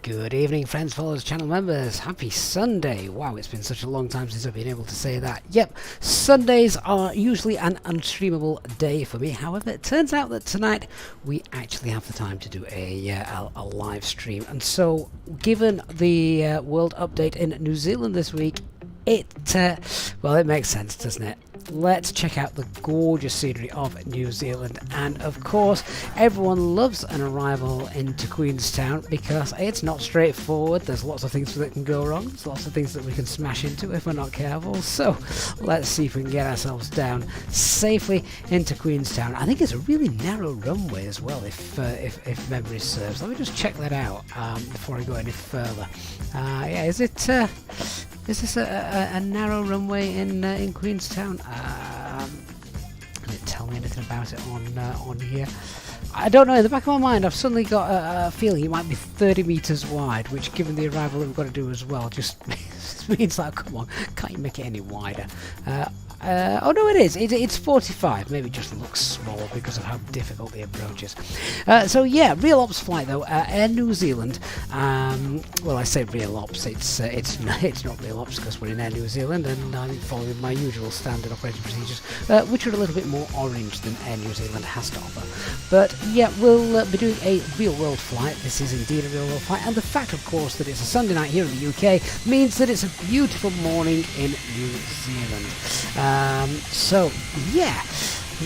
Good evening, friends, followers, channel members. Happy Sunday. Wow, it's been such a long time since I've been able to say that. Yep, Sundays are usually an unstreamable day for me. However, it turns out that tonight we actually have the time to do a live stream. And so, given the world update in New Zealand this week, well, it makes sense, doesn't it? Let's check out the gorgeous scenery of New Zealand, and of course everyone loves an arrival into Queenstown because it's not straightforward. There's lots of things that can go wrong, there's lots of things that we can smash into if we're not careful. So let's see if we can get ourselves down safely into Queenstown. I think it's a really narrow runway as well, if memory serves. Let me just check that out before I go any further. Yeah, is this a narrow runway in Queenstown? Can it tell me anything about it on here? I don't know. In the back of my mind, I've suddenly got a feeling it might be 30 meters wide, which, given the arrival that we've got to do as well, just means like, come on, can't you make it any wider? Oh no, it is. It's 45. Maybe it just looks small because of how difficult the approach is. So yeah, real ops flight though. Air New Zealand. Well, I say real ops. It's not real ops because we're in Air New Zealand, and I'm following my usual standard operating procedures, which are a little bit more orange than Air New Zealand has to offer. But yeah, we'll be doing a real world flight. This is indeed a real world flight, and the fact, of course, that it's a Sunday night here in the UK means that it's a beautiful morning in New Zealand. So yeah,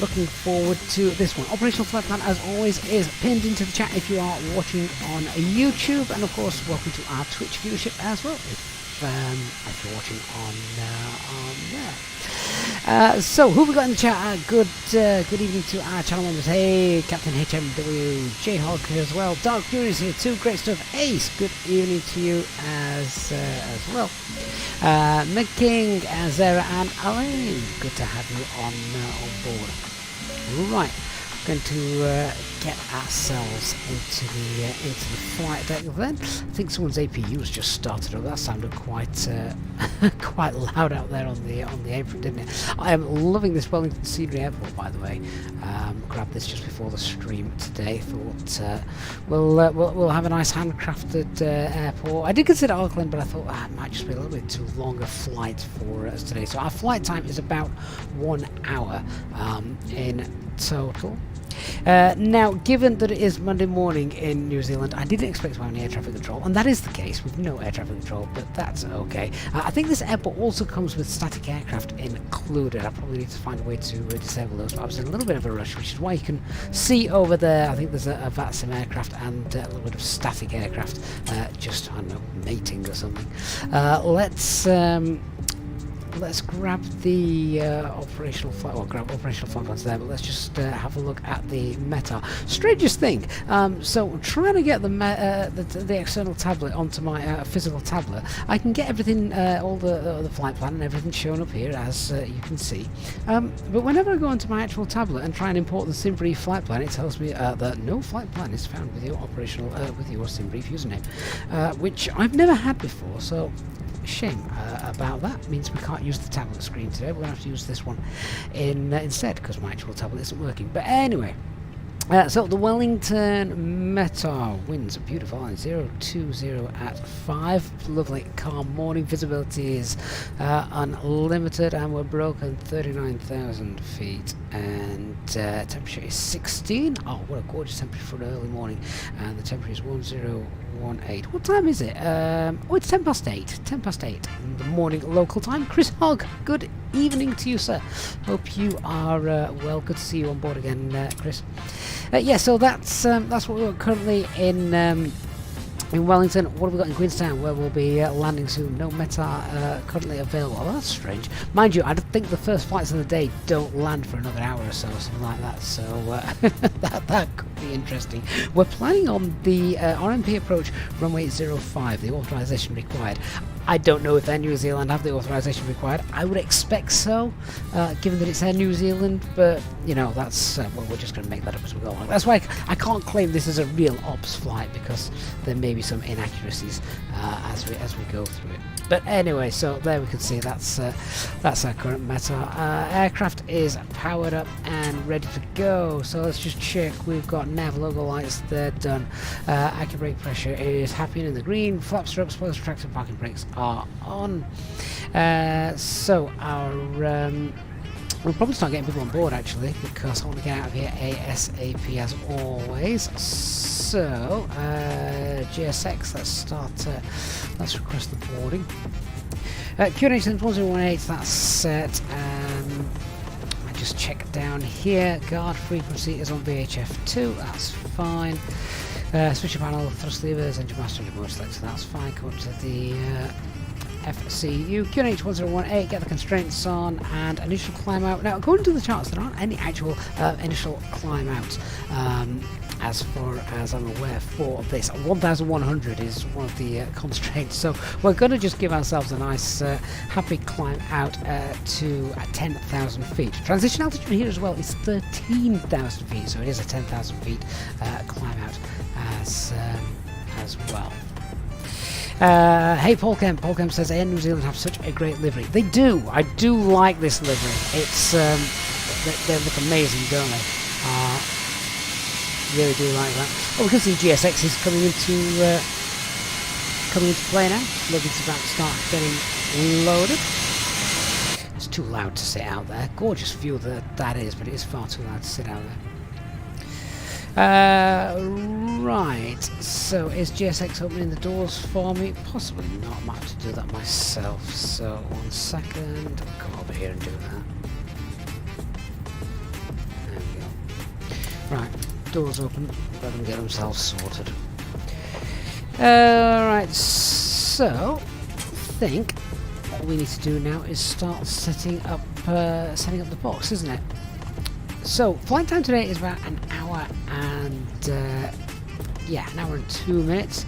looking forward to this one. Operational flight plan, as always, is pinned into the chat if you are watching on YouTube, and of course welcome to our Twitch viewership as well if you're watching on there. So who have we got in the chat? Good evening to our channel members. Hey, Captain HMW, J-Hog as well. Dark Fury is here too. Great stuff. Ace, good evening to you as well. Meg King, Zara and Alain, good to have you on board. Right, going to get ourselves into the flight deck then. I think someone's APU has just started up. That sounded quite quite loud out there on the apron, didn't it? I am loving this Wellington Scenery Airport, by the way. Grabbed this just before the stream today. Thought we'll have a nice handcrafted airport. I did consider Auckland, but I thought it might just be a little bit too long a flight for us today. So our flight time is about 1 hour in total. Now, given that it is Monday morning in New Zealand, I didn't expect to have any air traffic control, and that is the case with no air traffic control, but that's okay. I think this airport also comes with static aircraft included. I probably need to find a way to disable those, but I was in a little bit of a rush, which is why you can see over there, I think there's a VATSIM aircraft and a little bit of static aircraft, just, I don't know, mating or something. Let's grab the operational flight, well, grab operational flight plans there, but let's just have a look at the METAR. Strangest thing, so trying to get the external tablet onto my physical tablet, I can get everything, all the flight plan and everything shown up here, as you can see. But whenever I go onto my actual tablet and try and import the SimBrief flight plan, it tells me that no flight plan is found with your operational, with your SimBrief username, which I've never had before, so shame about that. Means we can't use the tablet screen today. We're going to have to use this one instead because my actual tablet isn't working. But anyway, so the Wellington METAR winds are beautiful. 020 at 5. Lovely calm morning. Visibility is unlimited, and we're broken 39,000 feet, and temperature is 16. Oh, what a gorgeous temperature for an early morning, and the temperature is 1018. What time is it? Oh, it's 10 past 8. 10 past 8 in the morning local time. Chris Hogg, good evening to you, sir. Hope you are well. Good to see you on board again, Chris. Yeah, so that's what we're currently in Wellington. What have we got in Queenstown, where we'll be landing soon? No METAR currently available. Oh, that's strange. Mind you, I think the first flights of the day don't land for another hour or so, something like that. So that could be interesting. We're planning on the RMP approach runway 05, the authorization required. I don't know if Air New Zealand have the authorization required. I would expect so, given that it's Air New Zealand, but you know, that's well, we're just going to make that up as we go along. That's why I can't claim this is a real ops flight, because there may be some inaccuracies as we go through it. But anyway, so there we can see that's our current METAR. Aircraft is powered up and ready to go. So let's just check. We've got nav logo lights, they're done. Active brake pressure is happy and in the green. Flaps are up, spoilers retracted, parking brakes are on. So our we'll probably start getting people on board actually, because I want to get out of here ASAP as always. So GSX, let's start. Let's request the boarding. QNH 1018, that's set. I just check down here. Guard frequency is on VHF2, that's fine. Switcher panel, thrust levers, engine master, engine motor selector, that's fine. Come up to the FCU, QNH 1018, get the constraints on, and initial climb out. Now, according to the charts, there aren't any actual initial climb outs, as far as I'm aware, for this. 1,100 is one of the constraints, so we're going to just give ourselves a nice, happy climb out to 10,000 feet. Transition altitude here as well is 13,000 feet, so it is a 10,000 feet climb out as well. Hey Paul Kemp says Air New Zealand have such a great livery. They do. I do like this livery. It's they look amazing, don't they? Really do like that. Oh, we can see GSX is coming into play now. Luggage is about to start getting loaded. It's too loud to sit out there. Gorgeous view that is, but it is far too loud to sit out there. Right, so is GSX opening the doors for me? Possibly not, I might have to do that myself. So 1 second, come over here and do that. There we go. Right, doors open, let them get themselves sorted. Right, so I think what we need to do now is start setting up the box, isn't it? So flight time today is about an hour and yeah, an hour and 2 minutes.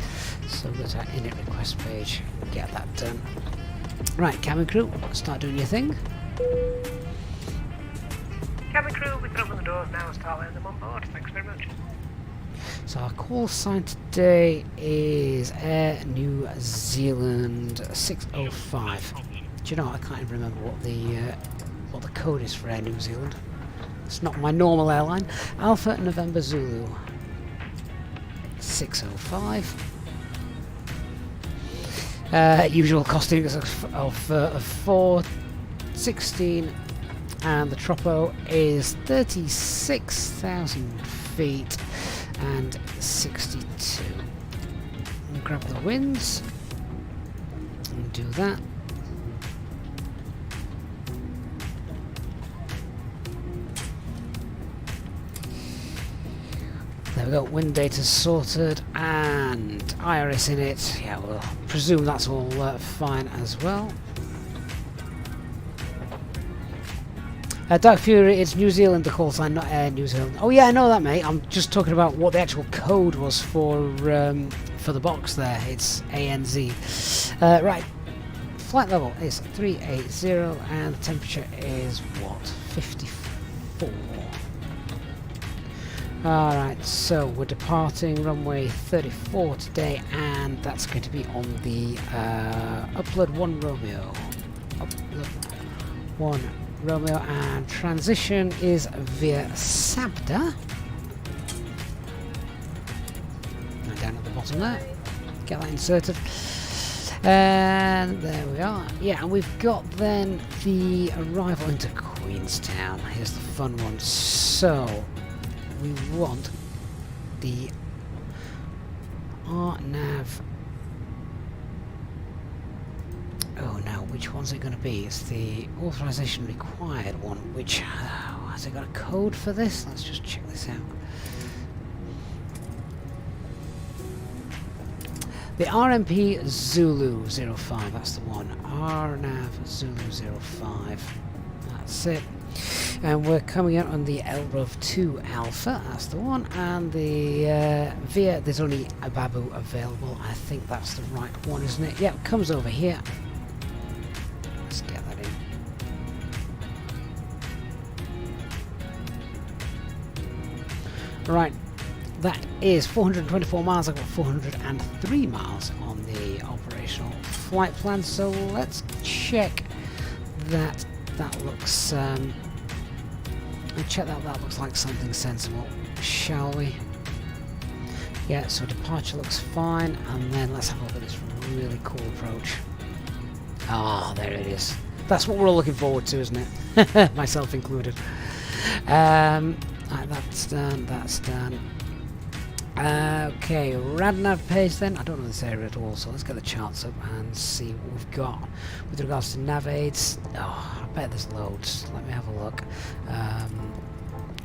So go to our init request page, get that done. Right, cabin crew, start doing your thing. Cabin crew, we can open the doors now and start letting them on board. Thanks very much. So our call sign today is Air New Zealand 605. Do you know, I can't even remember what the code is for Air New Zealand. It's not my normal airline. Alpha November Zulu 605. Usual costing of 416, and the tropo is 36,000 feet and 62. And grab the winds and do that. There we go, wind data sorted and IRS in it. Yeah, we'll presume that's all fine as well. Dark Fury, it's New Zealand, the call sign, not Air New Zealand. Oh yeah, I know that, mate. I'm just talking about what the actual code was for the box there. It's ANZ. Right, flight level is 380 and the temperature is what? 54. Alright, so we're departing runway 34 today, and that's going to be on the Upload 1 Romeo. Upload 1 Romeo, and transition is via Sabda. Down at the bottom there. Get that inserted. And there we are. Yeah, and we've got then the arrival into Queenstown. Here's the fun one. So we want the RNAV. Oh no, which one's it going to be? It's the authorization required one, which has it got a code for this? Let's just check this out. The RMP Zulu 05, that's the one. RNAV Zulu 05, that's it. And we're coming out on the LROV 2 Alpha, that's the one. And the VIA, there's only a Babu available. I think that's the right one, isn't it? Yeah, it comes over here. Let's get that in. Right. That is 424 miles. I've got 403 miles on the operational flight plan, so let's check that looks that looks like something sensible, shall we? Yeah, so departure looks fine, and then let's have a look at this really cool approach. Ah, there it is. That's what we're all looking forward to, isn't it? Myself included. Right, that's done, that's done. Okay, radnav page then. I don't know this area at all, so let's get the charts up and see what we've got. With regards to nav aids, oh, I bet there's loads. Let me have a look.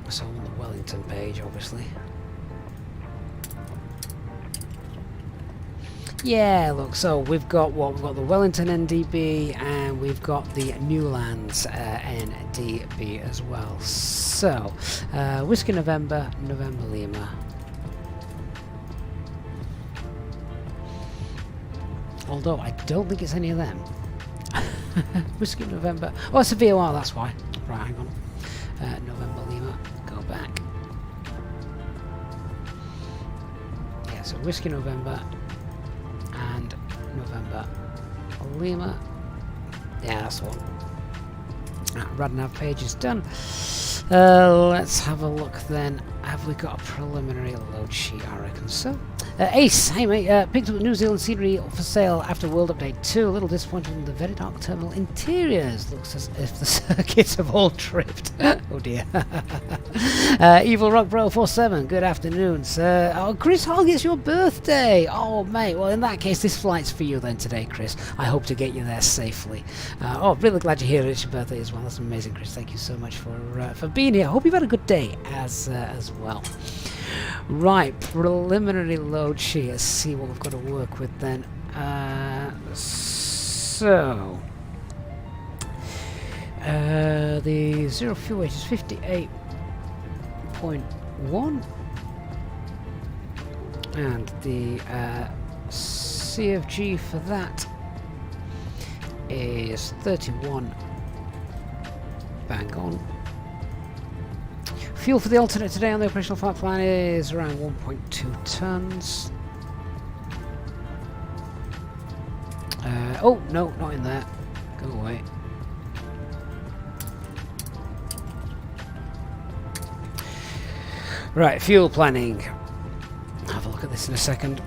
So I'm on the Wellington page, obviously. Yeah, look, so we've got what? We've got the Wellington NDB and we've got the Newlands NDB as well. So, Whiskey November, November Lima. Although I don't think it's any of them. Whiskey November. Oh, it's a VOR, that's why. Right, hang on. November Lima, go back. Yeah, so Whiskey November and November Lima. Yeah, that's the one. Radnav page is done. Let's have a look then. Have we got a preliminary load sheet? I reckon so. Ace, hey mate, picked up New Zealand scenery for sale after World Update 2. A little disappointed in the very dark terminal interiors. Looks as if the circuits have all tripped. Oh dear. Evil Rock Bro 47, good afternoon, sir. Oh, Chris Hogg, it's your birthday. Oh mate, well in that case, this flight's for you then today, Chris. I hope to get you there safely. Oh, really glad you're here. It's your birthday as well. That's amazing, Chris. Thank you so much for being here. Hope you've had a good day as well. Right, preliminary load sheet. Let's see what we've got to work with then. So the zero fuel weight is 58.1, and the CFG for that is 31. Bang on. Fuel for the alternate today on the operational flight plan is around 1.2 tons. Oh, no, not in there. Go away. Right, fuel planning. Have a look at this in a second.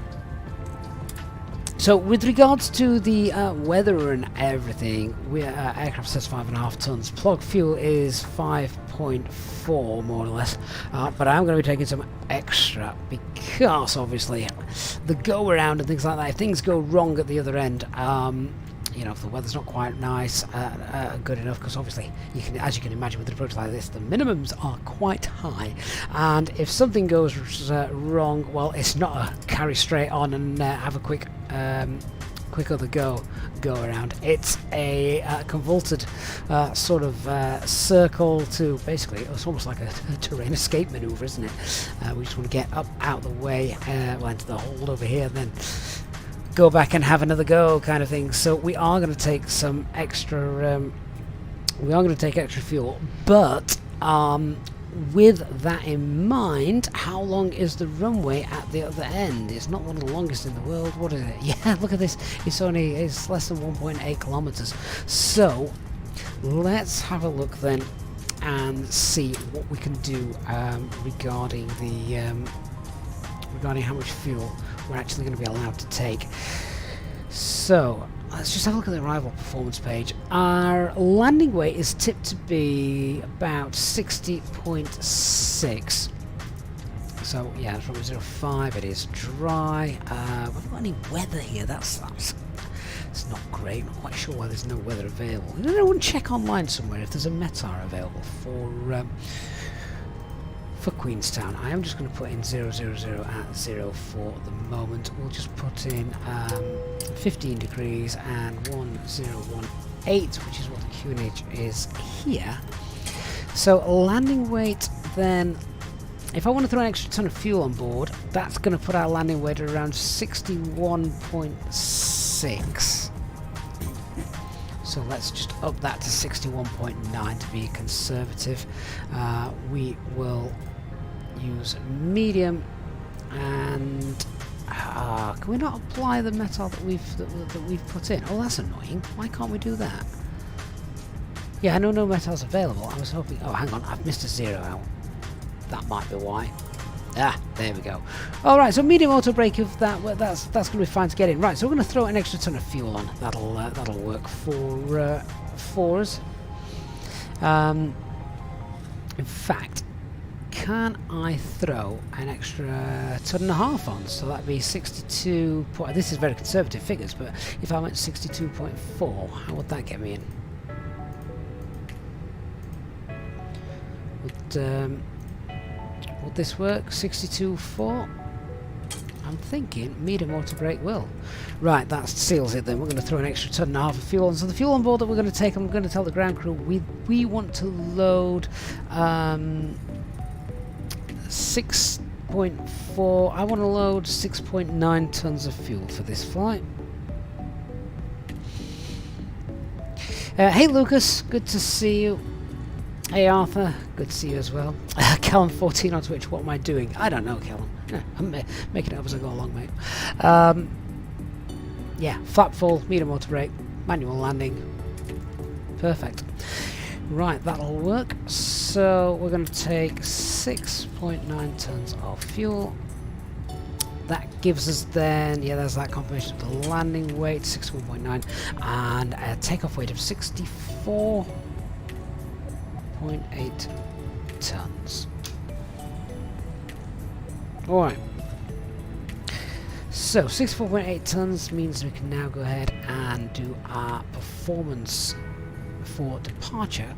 So, with regards to the weather and everything, aircraft says 5.5 tons. Plug fuel is 5.4, more or less. But I'm going to be taking some extra because, obviously, the go-around and things like that, if things go wrong at the other end, you know, if the weather's not quite nice, good enough, because obviously, as you can imagine with an approach like this, the minimums are quite high, and if something goes wrong, well, it's not a carry straight on and have a quick other go around. It's a convoluted sort of circle to basically, it's almost like a terrain escape maneuver, isn't it? We just want to get up out the way, well, into the hold over here, and then go back and have another go, kind of thing. So we are going to take some extra. We are going to take extra fuel, but with that in mind, how long is the runway at the other end? It's not one of the longest in the world. What is it? Yeah, look at this. It's less than 1.8 kilometers. So let's have a look then and see what we can do regarding the regarding how much fuel we're actually going to be allowed to take. So let's just have a look at the arrival performance page. Our landing weight is tipped to be about 60.6. So yeah, it's from 05. It is dry. We haven't got any weather here. That's it's not great. Not quite sure why there's no weather available. I want to check online somewhere if there's a METAR available for Queenstown. I am just going to put in 000 at 0 for the moment. We'll just put in 15 degrees and 1018, which is what the QNH is here. So landing weight then, if I want to throw an extra ton of fuel on board, that's going to put our landing weight at around 61.6. So let's just up that to 61.9 to be conservative. We will use medium, and can we not apply the metal that we've put in? Oh, that's annoying. Why can't we do that? Yeah, I know no metal's available. I was hoping. Oh, hang on, I've missed a 0 out. That might be why. Ah, there we go. All right, so medium auto brake, if that's going to be fine to get in. Right, so we're going to throw an extra ton of fuel on. That'll work for us. In fact, can I throw an extra ton and a half on? So that'd be 62. This is very conservative figures, but if I went 62.4, how would that get me in? Would this work? 62.4? I'm thinking medium auto brake will. Right, that seals it then. We're going to throw an extra ton and a half of fuel on. So the fuel on board that we're going to take, I'm going to tell the ground crew we want to load 6.4. I want to load 6.9 tons of fuel for this flight. Hey Lucas, good to see you. Hey Arthur, good to see you as well. Callum14 on Twitch, what am I doing? I don't know, Callum. I'm making it up as I go along, mate. Yeah, flap full, medium auto brake, manual landing. Perfect. Right, that'll work. So we're going to take 6.9 tons of fuel. That gives us then, yeah, there's that confirmation of the landing weight, 61.9, and a takeoff weight of 64.8 tons. Alright, so 64.8 tons means we can now go ahead and do our performance for departure.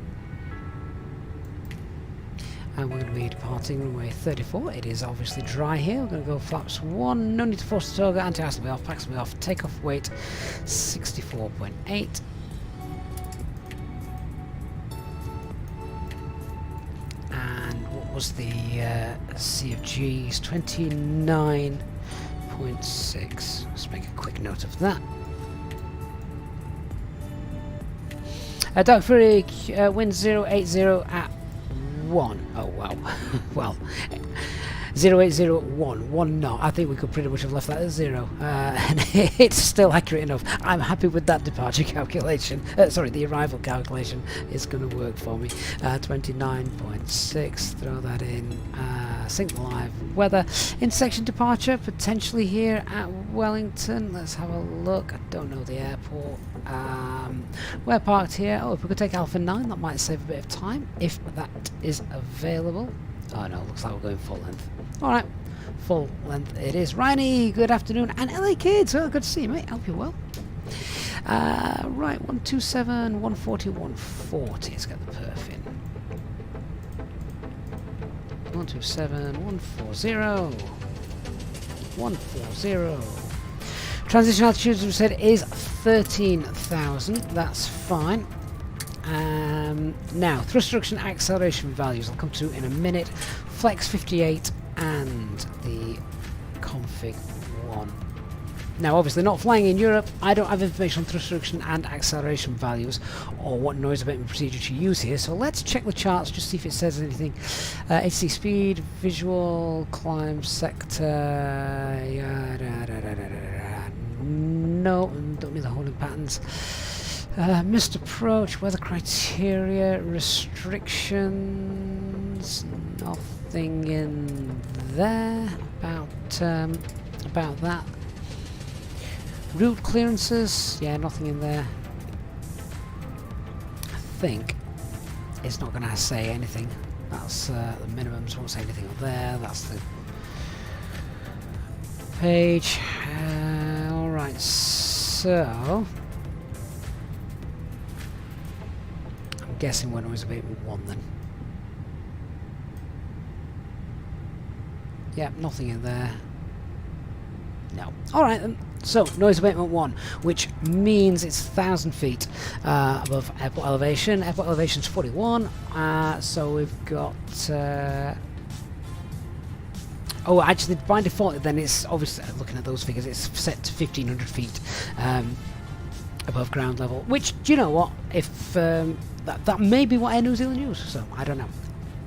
And we're going to be departing runway 34. It is obviously dry here. We're going to go flaps 1, no need to force the toga, anti-ice will be off, packs will be off, takeoff weight 64.8. Was the Sea of G's 29.6. Let's make a quick note of that. Dark Fury wins 080 at 1. Oh wow. Well, 080 at 1 knot. I think we could pretty much have left that at 0. And it's still accurate enough. I'm happy with that departure calculation. Sorry, the arrival calculation is going to work for me. 29.6. Throw that in. Sync live weather. Intersection departure potentially here at Wellington. Let's have a look. I don't know the airport. We're parked here. Oh, if we could take Alpha 9, that might save a bit of time if that is available. Oh no, looks like we're going full length. Alright, full length it is. Riney, good afternoon. And LA Kids, oh, good to see you, mate. Hope you're well. Right, 127, 140, 140. Let's get the perf in. 127, 140. 140. Transition altitude, as we said, is 13,000. That's fine. Now, thrust reduction acceleration values I'll come to in a minute. Flex 58 and the config 1. Now, obviously, not flying in Europe, I don't have information on thrust reduction and acceleration values or what noise abatement procedure to use here. So let's check the charts, just see if it says anything. AC speed, visual, climb sector. No, don't need the holding patterns. Missed approach, weather criteria, restrictions, nothing in there about that. Route clearances, yeah, nothing in there. I think it's not going to say anything. That's the minimums, won't say anything on there. That's the page. Alright, so I'm guessing we're noise abatement 1 then. Yeah, nothing in there. No. Alright then. So, noise abatement 1, which means it's 1,000 feet above airport elevation. Airport elevation is 41. So we've got... oh, actually, by default, then it's obviously, looking at those figures, it's set to 1,500 feet above ground level. Which, do you know what? If that may be what Air New Zealand use, so I don't know.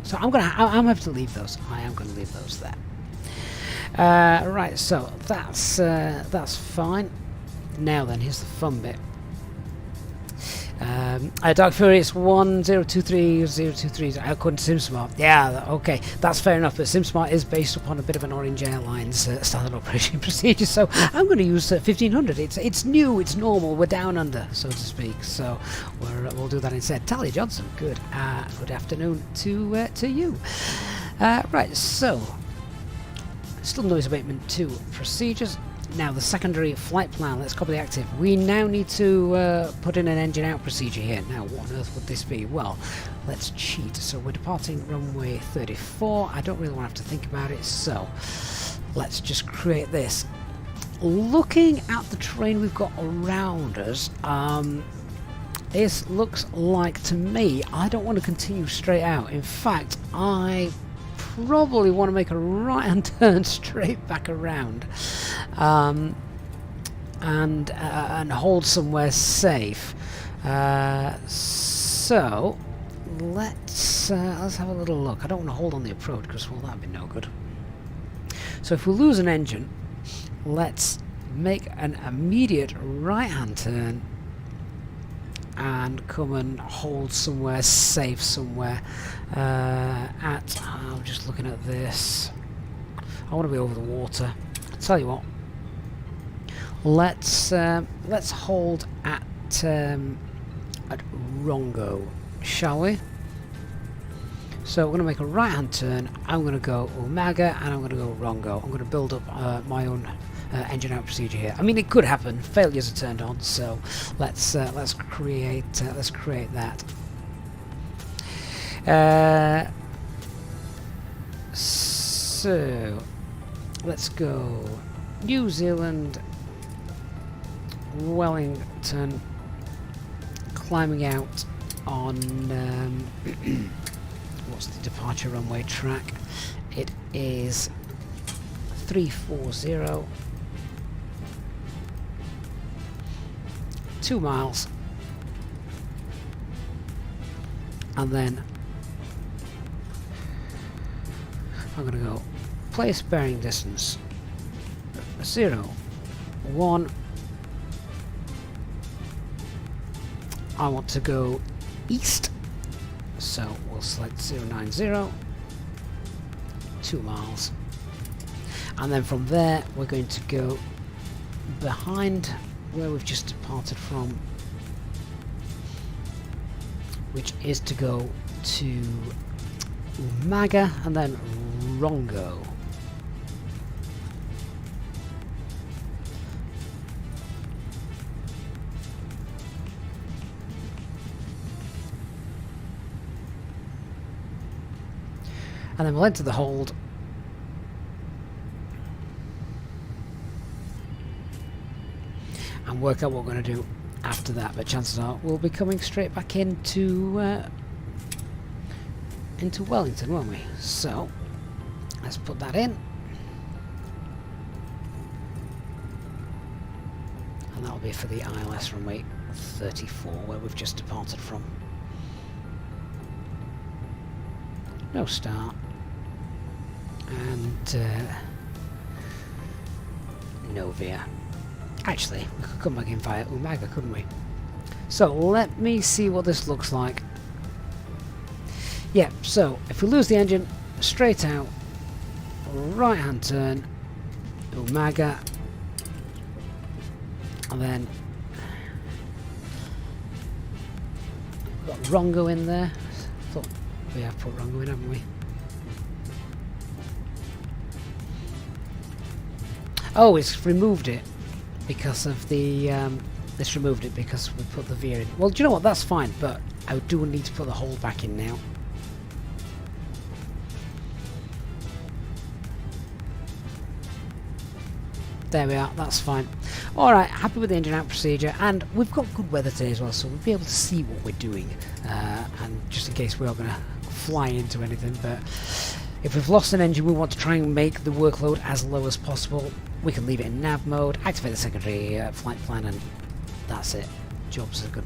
So I'm happy to leave those. I am going to leave those there. Right, so that's fine. Now then, here's the fun bit. Dark Fury, it's 1023023 according to SimSmart. Yeah, okay, that's fair enough, but SimSmart is based upon a bit of an Orange Airlines standard operation procedure, so I'm going to use 1500. It's new, it's normal, we're down under, so to speak, so we'll do that instead. Talia Johnson, good afternoon to you. Right, so still noise abatement 2 procedures. Now the secondary flight plan, let's copy the active. We now need to put in an engine out procedure here. Now what on earth would this be? Well, let's cheat. So we're departing runway 34. I don't really want to have to think about it, so let's just create this. Looking at the terrain we've got around us, this looks like to me, I don't want to continue straight out. In fact, I probably want to make a right-hand turn straight back around and hold somewhere safe. So let's have a little look. I don't want to hold on the approach because, well, that'd be no good. So if we lose an engine, let's make an immediate right-hand turn and come and hold somewhere safe somewhere I'm just looking at this. I want to be over the water. I'll tell you what, let's hold at Rongo, shall we? So we're going to make a right hand turn. I'm going to go Umaga and I'm going to go Rongo. I'm going to build up my own engine out procedure here. I mean, it could happen. Failures are turned on, so let's create that. So let's go New Zealand, Wellington, climbing out on what's the departure runway track? It is 340. 2 miles, and then I'm going to go place bearing distance 0, 1. I want to go east, so we'll select 090, 2 miles, and then from there we're going to go behind where we've just departed from, which is to go to Umaga and then Rongo. And then we'll enter the hold. And work out what we're going to do after that, but chances are we'll be coming straight back into Wellington, won't we? So let's put that in, and that'll be for the ILS runway 34 where we've just departed from. No start, and no veer. Actually, we could come back in via Umaga, couldn't we? So let me see what this looks like. Yeah, so if we lose the engine, straight out, right hand turn, Umaga, and then we've got Rongo in there. Thought we have put Rongo in, haven't we? Oh, it's removed it. Because of the, this removed it because we put the veer in. Well, do you know what? That's fine, but I do need to put the hold back in now. There we are, that's fine. Alright, happy with the engine out procedure, and we've got good weather today as well, so we'll be able to see what we're doing. And just in case we are going to fly into anything, but if we've lost an engine, we want to try and make the workload as low as possible. We can leave it in nav mode, activate the secondary flight plan, and that's it. Job's a good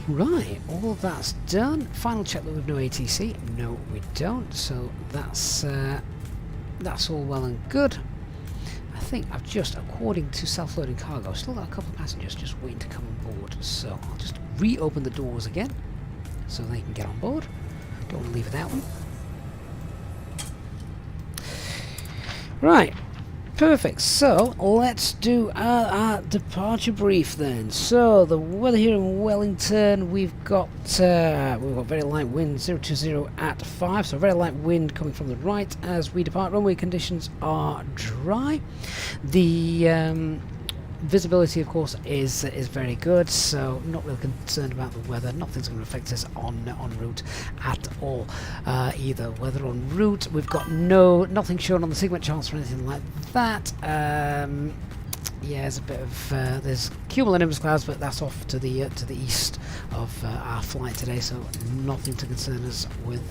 one. Right, all of that's done. Final check that we've no ATC. No, we don't. So that's all well and good. I think I've just, according to self-loading cargo, still got a couple of passengers just waiting to come on board. So I'll just reopen the doors again so they can get on board. Don't want to leave without them. Right. Perfect. So let's do our departure brief then. So the weather here in Wellington, we've got very light wind 020 at 5. So very light wind coming from the right as we depart. Runway conditions are dry. The visibility, of course, is very good, so not really concerned about the weather. Nothing's going to affect us on route at all. Either weather en route, we've got nothing shown on the segment charts or anything like that. Yeah, there's a bit of there's cumulonimbus clouds, but that's off to the east of our flight today, so nothing to concern us with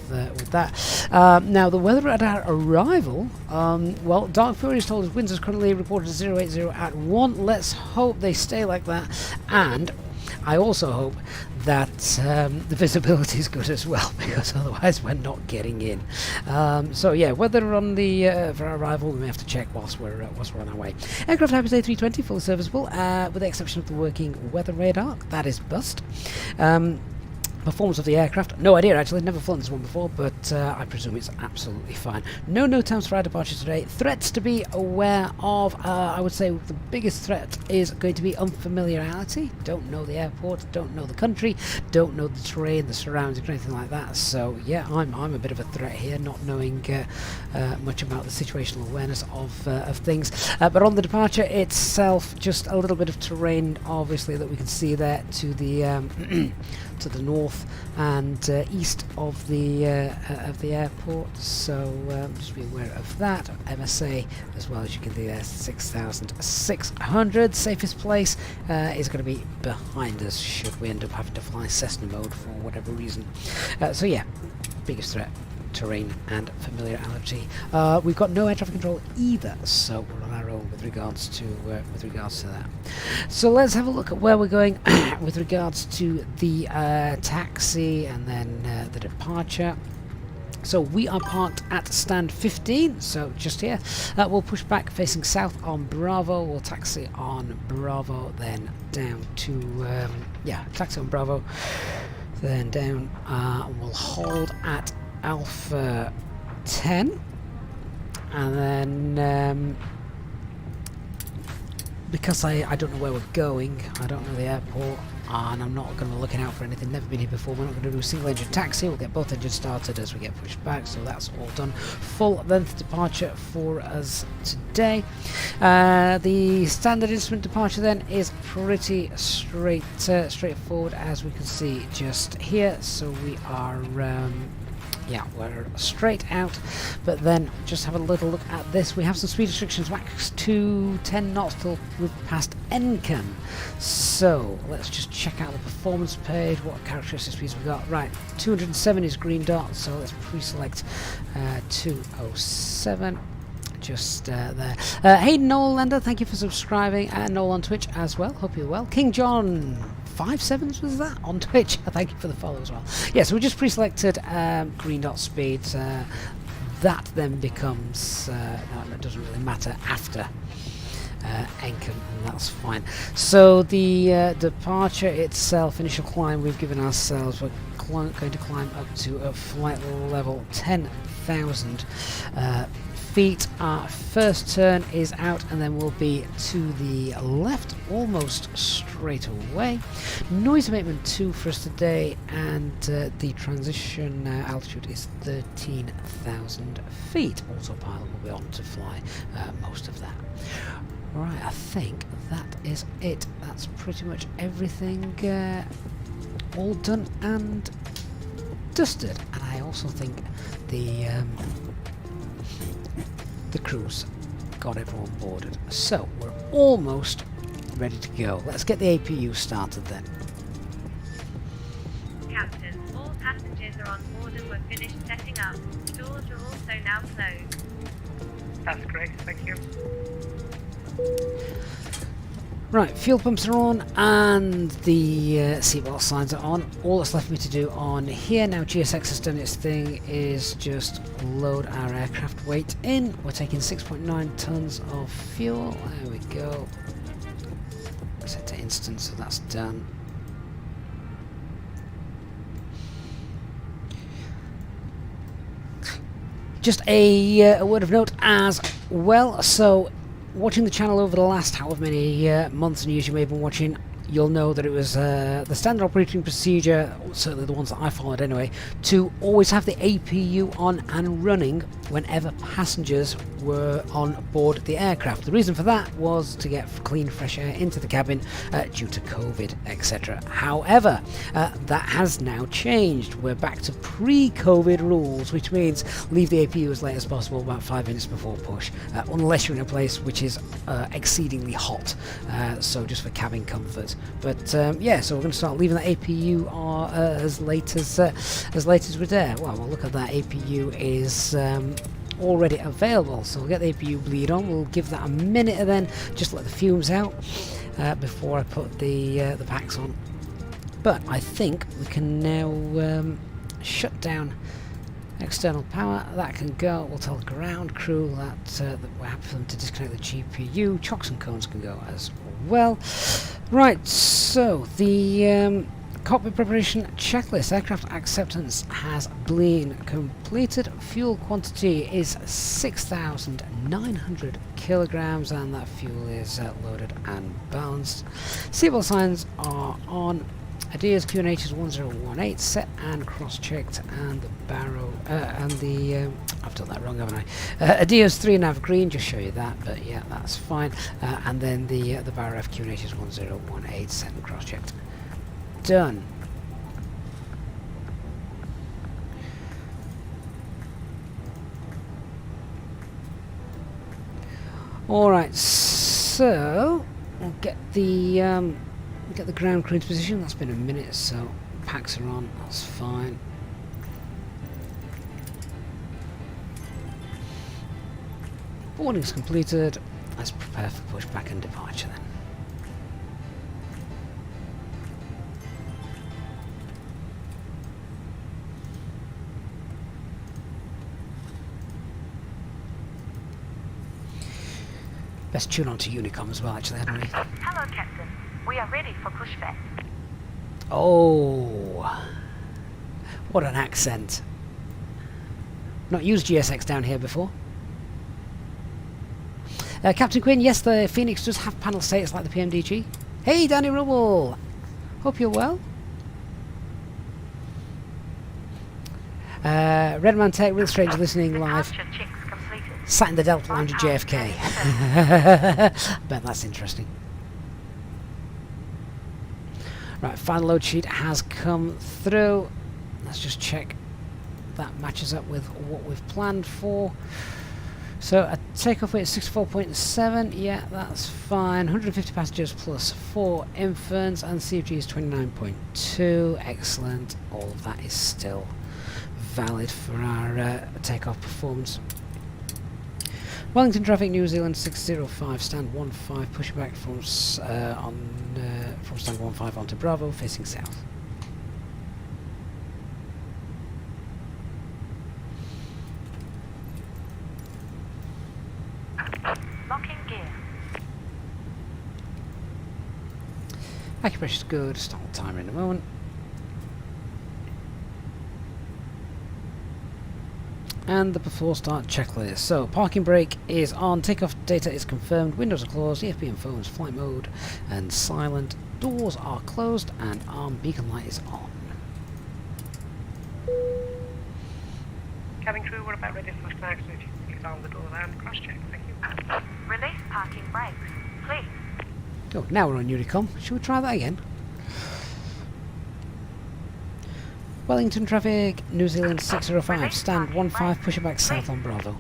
that. Now the weather at our arrival, well, Dark Fury has told us winds is currently reported 080 at 1. Let's hope they stay like that, and I also hope that the visibility is good as well, because otherwise we're not getting in. So yeah, weather on the for our arrival, we may have to check whilst we're on our way. Aircraft type is A320, fully serviceable, with the exception of the working weather radar. That is bust. Performance of the aircraft, no idea actually, never flown this one before, but I presume it's absolutely fine. No times for our departure today. Threats to be aware of, I would say the biggest threat is going to be unfamiliarity. Don't know the airport, don't know the country, don't know the terrain, the surroundings, or anything like that. So yeah, I'm a bit of a threat here, not knowing much about the situational awareness of things. But on the departure itself, just a little bit of terrain, obviously, that we can see there to the to the north and east of the airport, so just be aware of that. MSA as well, as you can see there, 6,600. Safest place is going to be behind us should we end up having to fly Cessna mode for whatever reason. So yeah, biggest threat, terrain and familiarity. We've got no air traffic control either, so we're on our own with regards to that. So let's have a look at where we're going with regards to the taxi and then the departure. So we are parked at stand 15, so just here. We'll push back facing south on Bravo. We'll taxi on Bravo, then down to taxi on Bravo, then down, and we'll hold at Alpha 10, and then because I don't know where we're going, I don't know the airport, and I'm not going to be looking out for anything, never been here before, we're not going to do a single engine taxi. We'll get both engines started as we get pushed back, so that's all done. Full length departure for us today. The standard instrument departure then is pretty straightforward, as we can see just here. So we are we're straight out, but then just have a little look at this. We have some speed restrictions, max to 10 knots till we've passed Encam. So let's just check out the performance page. What characteristic speeds we got? Right, 207 is green dot, so let's pre-select 207. Just there. Hayden Noel, thank you for subscribing, and Noel on Twitch as well. Hope you're well. King John 57s was that on Twitch. Thank you for the follow as well. Yeah, so we just pre-selected green dot speed. That then becomes it doesn't really matter after Encam, and that's fine. So the departure itself, initial climb, we've given ourselves, we're going to climb up to a flight level 10,000 feet. Our first turn is out, and then we'll be to the left almost straight away. Noise abatement 2 for us today, and the transition altitude is 13,000 feet. Autopilot will be on to fly most of that. Right, I think that is it. That's pretty much everything all done and dusted, and I also think the crews got everyone boarded, so we're almost ready to go. Let's get the APU started then. Captain, all passengers are on board and we're finished setting up. Doors are also now closed. That's great, thank you. Right, fuel pumps are on and the seatbelt signs are on. All that's left for me to do on here, now GSX has done its thing, is just load our aircraft weight in. We're taking 6.9 tons of fuel. There we go. Set to instant, so that's done. Just a word of note as well. So, watching the channel over the last however many months and years you may have been watching, you'll know that it was the standard operating procedure, certainly the ones that I followed anyway, to always have the APU on and running whenever passengers were on board the aircraft. The reason for that was to get clean, fresh air into the cabin due to COVID, etc. However, that has now changed. We're back to pre-COVID rules, which means leave the APU as late as possible, about 5 minutes before push, unless you're in a place which is exceedingly hot, so just for cabin comfort. But yeah, so we're going to start leaving that APU as late as we're there. Wow, well, look at that. APU is already available, so we'll get the APU bleed on. We'll give that a minute and then just let the fumes out before I put the packs on. But I think we can now shut down external power. That can go. We'll tell the ground crew that we're happy for them to disconnect the GPU. Chocks and cones can go as well. Right, so the cockpit preparation checklist. Aircraft acceptance has been completed. Fuel quantity is 6,900 kilograms, and that fuel is loaded and balanced. Seatbelt signs are on. Ideas Q&H is 1018, set and cross-checked, and the barrow, and the, I've done that wrong, haven't I? Ideas 3 nav green, just show you that, but yeah, that's fine. And then the barrow F Q&H is 1018, set and cross-checked. Done. Alright, so we'll get the ground crew into position. That's been a minute, so packs are on, that's fine. Boarding's completed. Let's prepare for pushback and departure then. Best tune on to Unicom as well, actually, hadn't we? Hello, Captain. We are ready for pushback. Oh, what an accent. Not used GSX down here before. Captain Quinn, yes, the Phoenix does have panel status like the PMDG. Hey, Danny Rubble. Hope you're well. Redman Tech, real stranger listening live. Sat in the Delta Lounge at JFK. I bet that's interesting. Right, final load sheet has come through. Let's just check that matches up with what we've planned for. So a takeoff weight is 64.7, yeah, that's fine. 150 passengers plus 4 infants, and CFG is 29.2. Excellent. All of that is still valid for our takeoff performance. Wellington traffic, New Zealand 605, stand 15, pushback from stand 15 onto Bravo, facing south. Locking gear. Acupressure's good, start the timer in a moment. And the before start checklist. So parking brake is on, takeoff data is confirmed, windows are closed, EFB and phones flight mode and silent, doors are closed, and arm beacon light is on. Cabin crew, we're about ready for pushback, so if you can please arm the doors and cross-check, thank you. Release parking brakes, please. Oh, now we're on Unicom. Should we try that again? Wellington traffic, New Zealand 605, stand 15, push it back south on Bravo.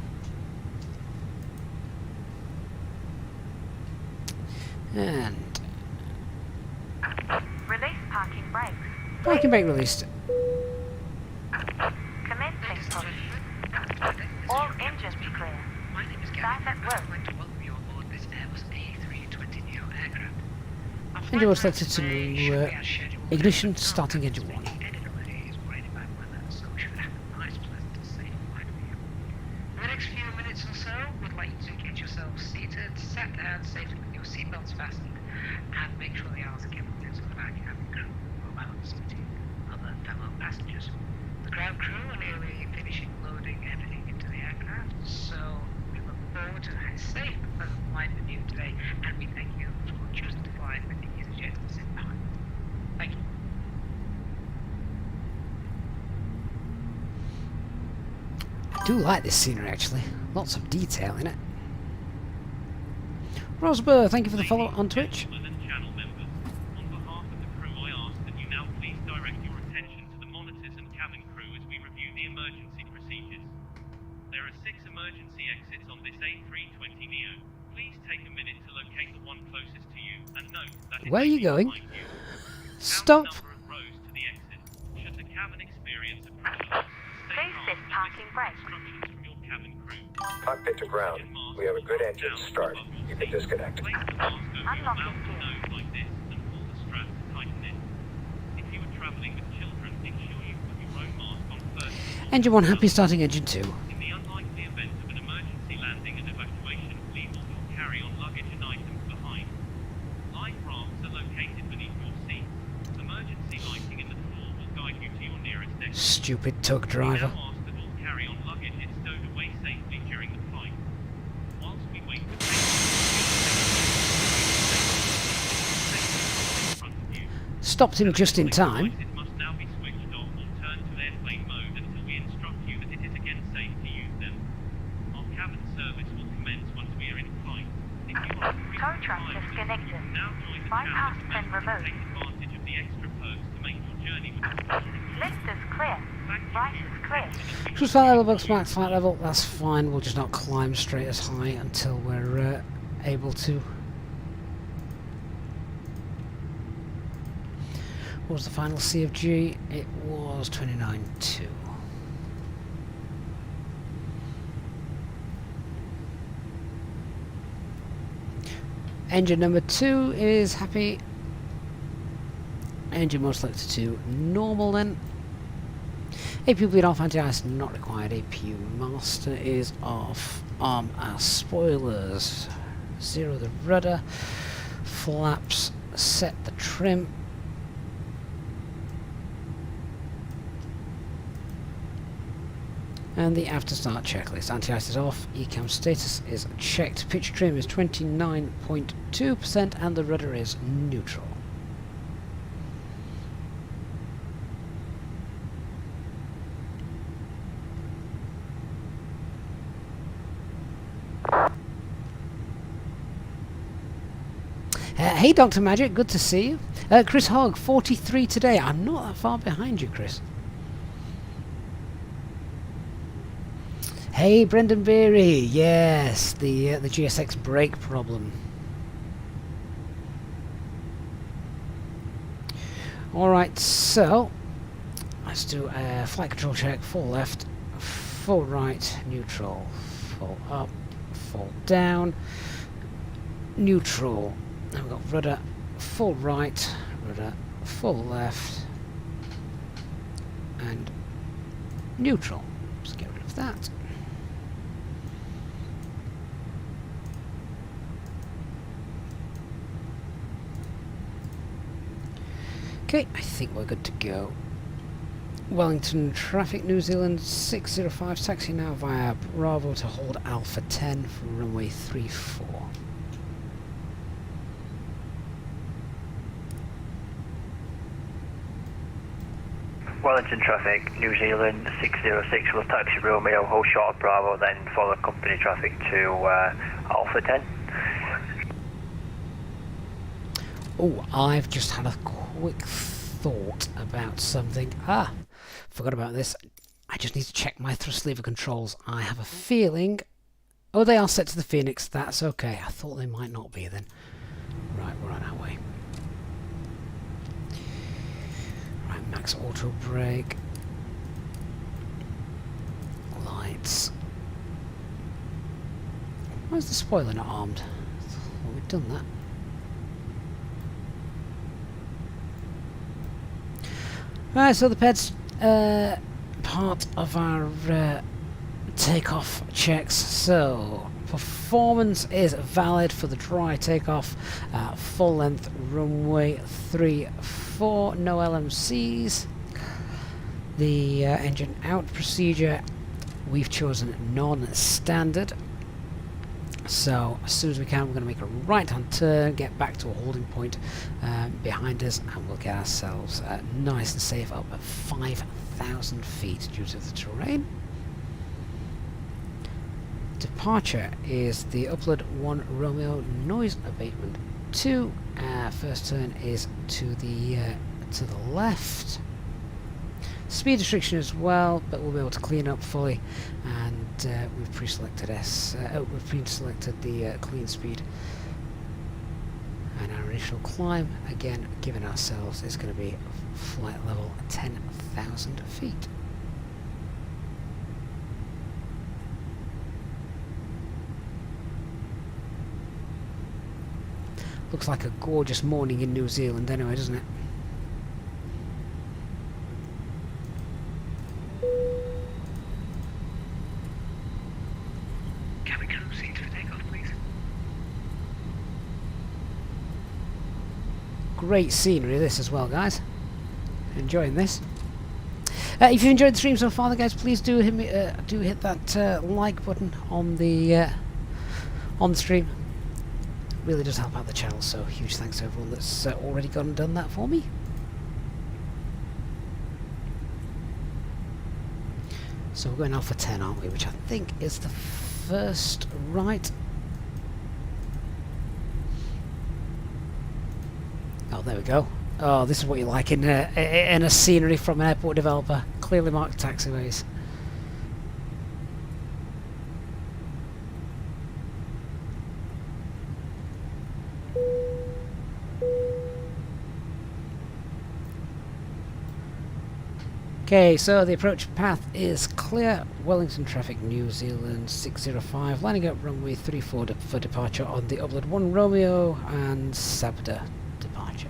And Release parking brakes. parking brake released. Commencing push. All engines clear. My name is Start at work. I'd like to welcome you aboard this Airbus A320 neo aircraft. Engine 1 selected to ignition, starting engine 1. For the next few minutes or so, we'd like you to get yourselves seated, sat down safely with your seatbelts fastened, and make sure the hours are kept clear to the back cabin crew or balance between other fellow passengers. The ground crew are nearly finishing loading everything into the aircraft, so we look forward to a safe and pleasant flight with you today, and we thank you for choosing to fly with the Easyjet sit behind. Thank you. I do like this scenery actually. Lots of detail in it. Rosberg, thank you for the follow on Twitch. Channel members, on behalf of the crew, I ask that you now please direct your attention to the monitors and cabin crew as we review the emergency procedures. There are 6 emergency exits on this A320 Neo. Please take a minute to locate the one closest to you and note that it Where are may you be going? behind you. Stop. Count the number of rows to the exit. Should the cabin experience a pressure, stay calm and parking listen to brake. instructions from your cabin crew. Cockpit to ground. We have a good engine start. You can disconnect. Place the mask over your Unlock mouth the and nose like this and pull the strap to tighten it. If you are travelling with children, ensure you put your own mask on first. Engine 1 happy, starting engine 2. In the unlikely event of an emergency landing and evacuation, leave all your carry-on luggage and items behind. Life rafts are located beneath your seats. Emergency lighting in the floor will guide you to your nearest exit. Stupid tug We driver. now ask that all carry-on luggage is stowed away safely during the flight. Whilst we wait for Stopped him just in time. It must now be switched off or turned to airplane mode until we instruct you that it is again safe to use them. Our cabin service will commence once we are in flight. If you are a Tow truck frequent flyer with us, disconnected. you can now join the Bypass channel and members remote. to take advantage of the extra perks to make your journey with us. Left is clear. Right is clear. Cruise flight level, box max flight level, that's fine. We'll just not climb straight as high until we're able to. What was the final CFG? It was 29.2. Engine number 2 is happy. Engine mode selected to normal then. APU bleed off, anti-ice not required. APU master is off. Arm our spoilers. Zero the rudder. Flaps. Set the trim. And the after start checklist. Anti-ice is off. ECAM status is checked. Pitch trim is 29.2% and the rudder is neutral. Hey Dr. Magic, good to see you. Chris Hogg, 43 today. I'm not that far behind you, Chris. Hey Brendan Beery, yes, the GSX brake problem. Alright, so let's do a flight control check. Full left, full right, neutral, full up, full down, neutral. Now we've got rudder, full right, rudder, full left, and neutral. Let's get rid of that. Okay, I think we're good to go. Wellington traffic, New Zealand 605, taxi now via Bravo to hold Alpha 10 for runway 34. Wellington traffic, New Zealand 606 will taxi Romeo, hold short of Bravo, then follow company traffic to Alpha 10. Oh, I've just had a quick thought about something. Forgot about this. I just need to check my thrust lever controls. I have a feeling... Oh, they are set to the Phoenix. That's okay. I thought they might not be then. Right, we're on our way. Right, max auto brake. Lights. Why is the spoiler not armed? I thought we'd done that. Right, so the PED's part of our takeoff checks. So performance is valid for the dry takeoff, full length runway 34, no LMCs. The engine out procedure, we've chosen non-standard. So as soon as we can, we're going to make a right-hand turn, get back to a holding point behind us, and we'll get ourselves nice and safe up at 5,000 feet due to the terrain. Departure is the upland 1 Romeo noise abatement 2. First turn is to the left. Speed restriction as well, but we'll be able to clean up fully, and we've pre-selected the clean speed. And our initial climb, again, given ourselves, is going to be flight level 10,000 feet. Looks like a gorgeous morning in New Zealand anyway, doesn't it? Cabin crew, seats for takeoff, please. Great scenery this as well, guys. Enjoying this. If you've enjoyed the stream so far, guys, please do hit that like button on the stream. Really does help out the channel, so huge thanks to everyone that's already gone and done that for me. So we're going Alpha 10, aren't we? Which I think is the first right. Oh, there we go. Oh, this is what you like in a scenery from an airport developer. Clearly marked taxiways. Okay, so the approach path is clear. Wellington traffic, New Zealand 605, lining up runway 34 for departure on the upland 1 Romeo and Sabda departure.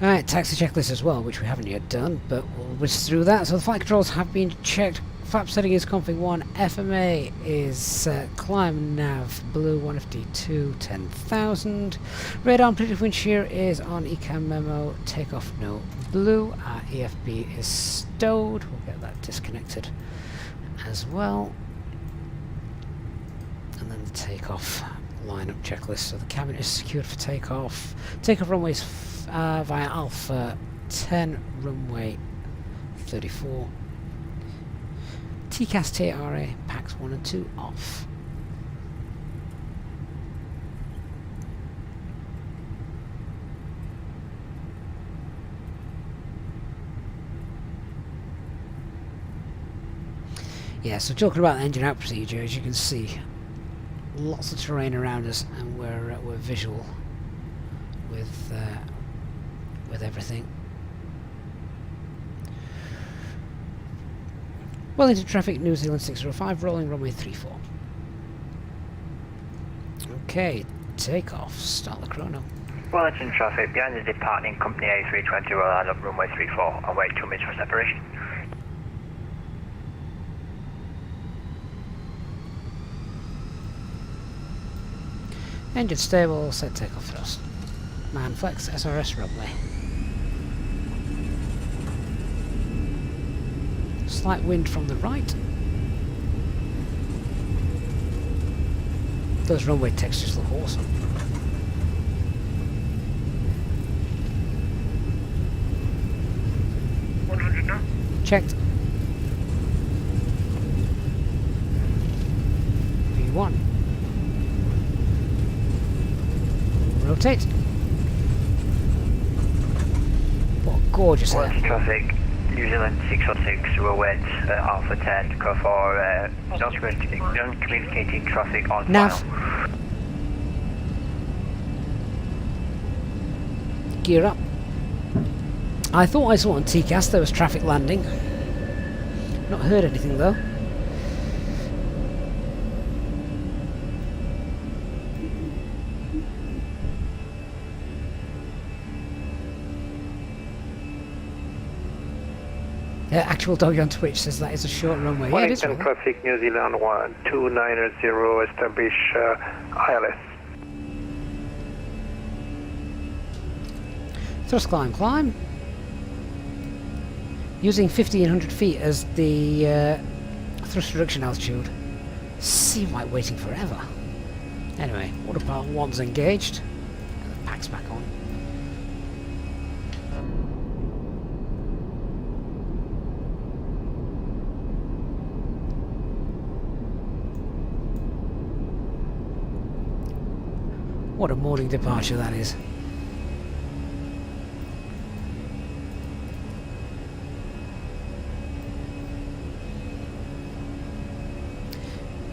Alright, taxi checklist as well, which we haven't yet done, but we'll whiz through that. So the flight controls have been checked. Flap setting is config 1, FMA is climb nav blue 1FD2 10,000. Radar and predictive wind shear is on ECAM memo, takeoff no blue. Our EFB is stowed, we'll get that disconnected as well. And then the takeoff lineup checklist. So the cabin is secured for takeoff. Takeoff runways via Alpha 10, runway 34. TCAS TRA, packs 1 and 2 off. Yeah, so talking about the engine out procedure, as you can see, lots of terrain around us, and we're visual with everything. Wellington traffic, New Zealand 605, rolling runway 34. Okay, takeoff. Start the chrono. Wellington traffic, behind the departing company A320 will line up runway 34 and wait 2 minutes for separation. Engine stable, set takeoff thrust. Man flex, SRS runway. Slight wind from the right. Those runway textures look awesome. Checked. V1. Rotate. What gorgeous air. Wellington traffic, New Zealand 606 will wait Alpha 10 go for non-communicating traffic on Nav. final. gear up. I thought I saw on TCAS there was traffic landing. Not heard anything though. Actual doggy on Twitch says that is a short runway. Yeah, it is. Wellington traffic, New Zealand 1290, establish ILS. Thrust climb. Using 1500 feet as the thrust reduction altitude. Seem like waiting forever. Anyway, autopilot 1's engaged. And the pack's back on. What a morning departure that is.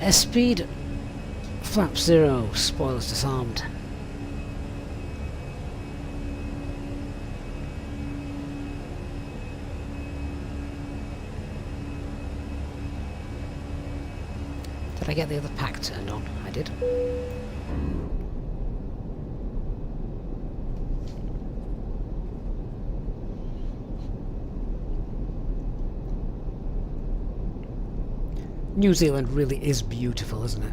S-speed, flap 0, spoilers disarmed. Did I get the other pack turned on? I did. New Zealand really is beautiful, isn't it?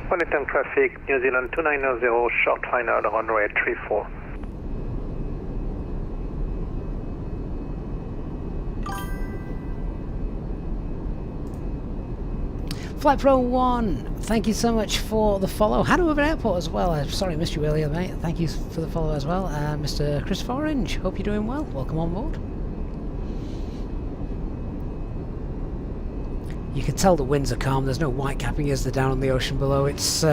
Wellington traffic, New Zealand 290, short line out runway 34. Flight Pro 1, thank you so much for the follow. Hanover Airport as well. I'm sorry I missed you earlier, mate. Thank you for the follow as well. Mr. Christopher Orange, hope you're doing well. Welcome on board. You can tell the winds are calm. There's no white capping as they're down on the ocean below. It's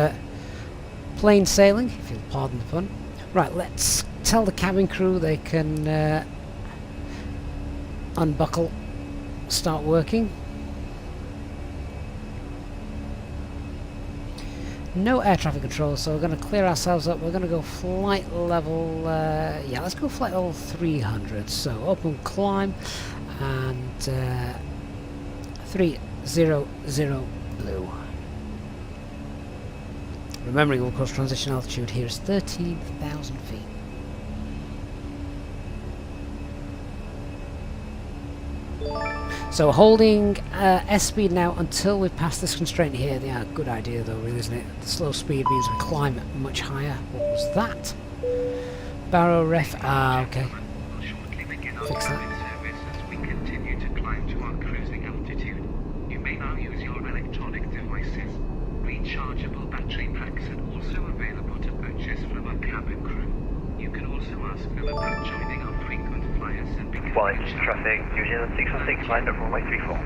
plain sailing, if you'll pardon the pun. Right, let's tell the cabin crew they can unbuckle, start working. No air traffic control, so we're going to clear ourselves up. We're going to go flight level, yeah, let's go flight level 300. So open climb and 300 blue. Remembering, of course, transition altitude here is 13,000 feet. So holding S-speed now until we pass this constraint here. Yeah, good idea though, really, isn't it? The slow speed means we climb much higher. What was that? Barrow ref. Ah, okay. Fix that. As we continue to climb to our cruising altitude, you may now use your electronic devices. Rechargeable battery packs are also available to purchase from our cabin crew. You can also ask them about joining our frequent flyers and becoming Wellington traffic, New Zealand 606, lined up runway 34.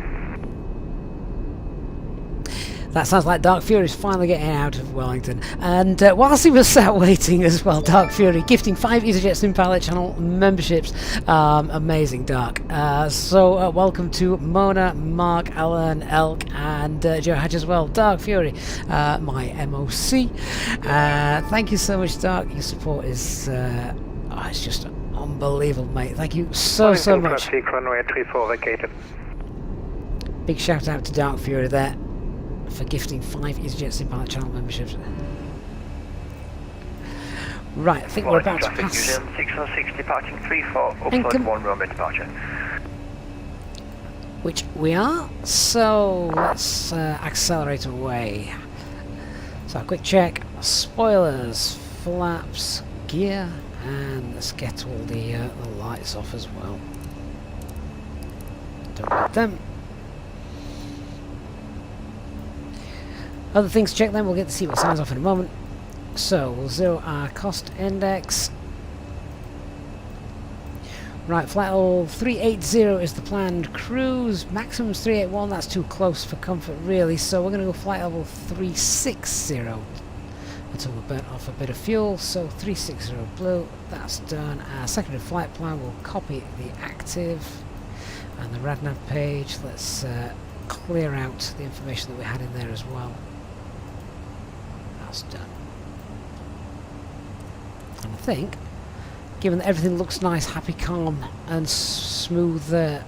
That sounds like Dark Fury is finally getting out of Wellington. And whilst he was sat waiting as well, Dark Fury gifting 5 Easyjet Sim Pilot channel memberships. Amazing, Dark. So welcome to Mona, Mark, Alan, Elk, and Joe Hatch as well. Dark Fury, my MOC. Thank you so much, Dark. Your support is it's just unbelievable, mate. Thank you so much. Traffic, runway 34 vacated. Big shout out to Dark Fury there for gifting 5 Easyjet Sim Pilot channel memberships. Right, I think we're about to pass. New Zealand 606 departing 34, upload 1 runway departure. Which we are, so let's accelerate away. So a quick check, spoilers, flaps, gear, and let's get all the lights off as well. Don't want them. Other things to check then, we'll get to see what signs off in a moment. So we'll zero our cost index. Right, flight level 380 is the planned cruise. Maximum's 381, that's too close for comfort really, so we're going to go flight level 360 until we burn off a bit of fuel. So 360 blue, that's done. Our secondary flight plan will copy the active and the RadNav page. Let's clear out the information that we had in there as well. That's done. And I think, given that everything looks nice, happy, calm and smooth air,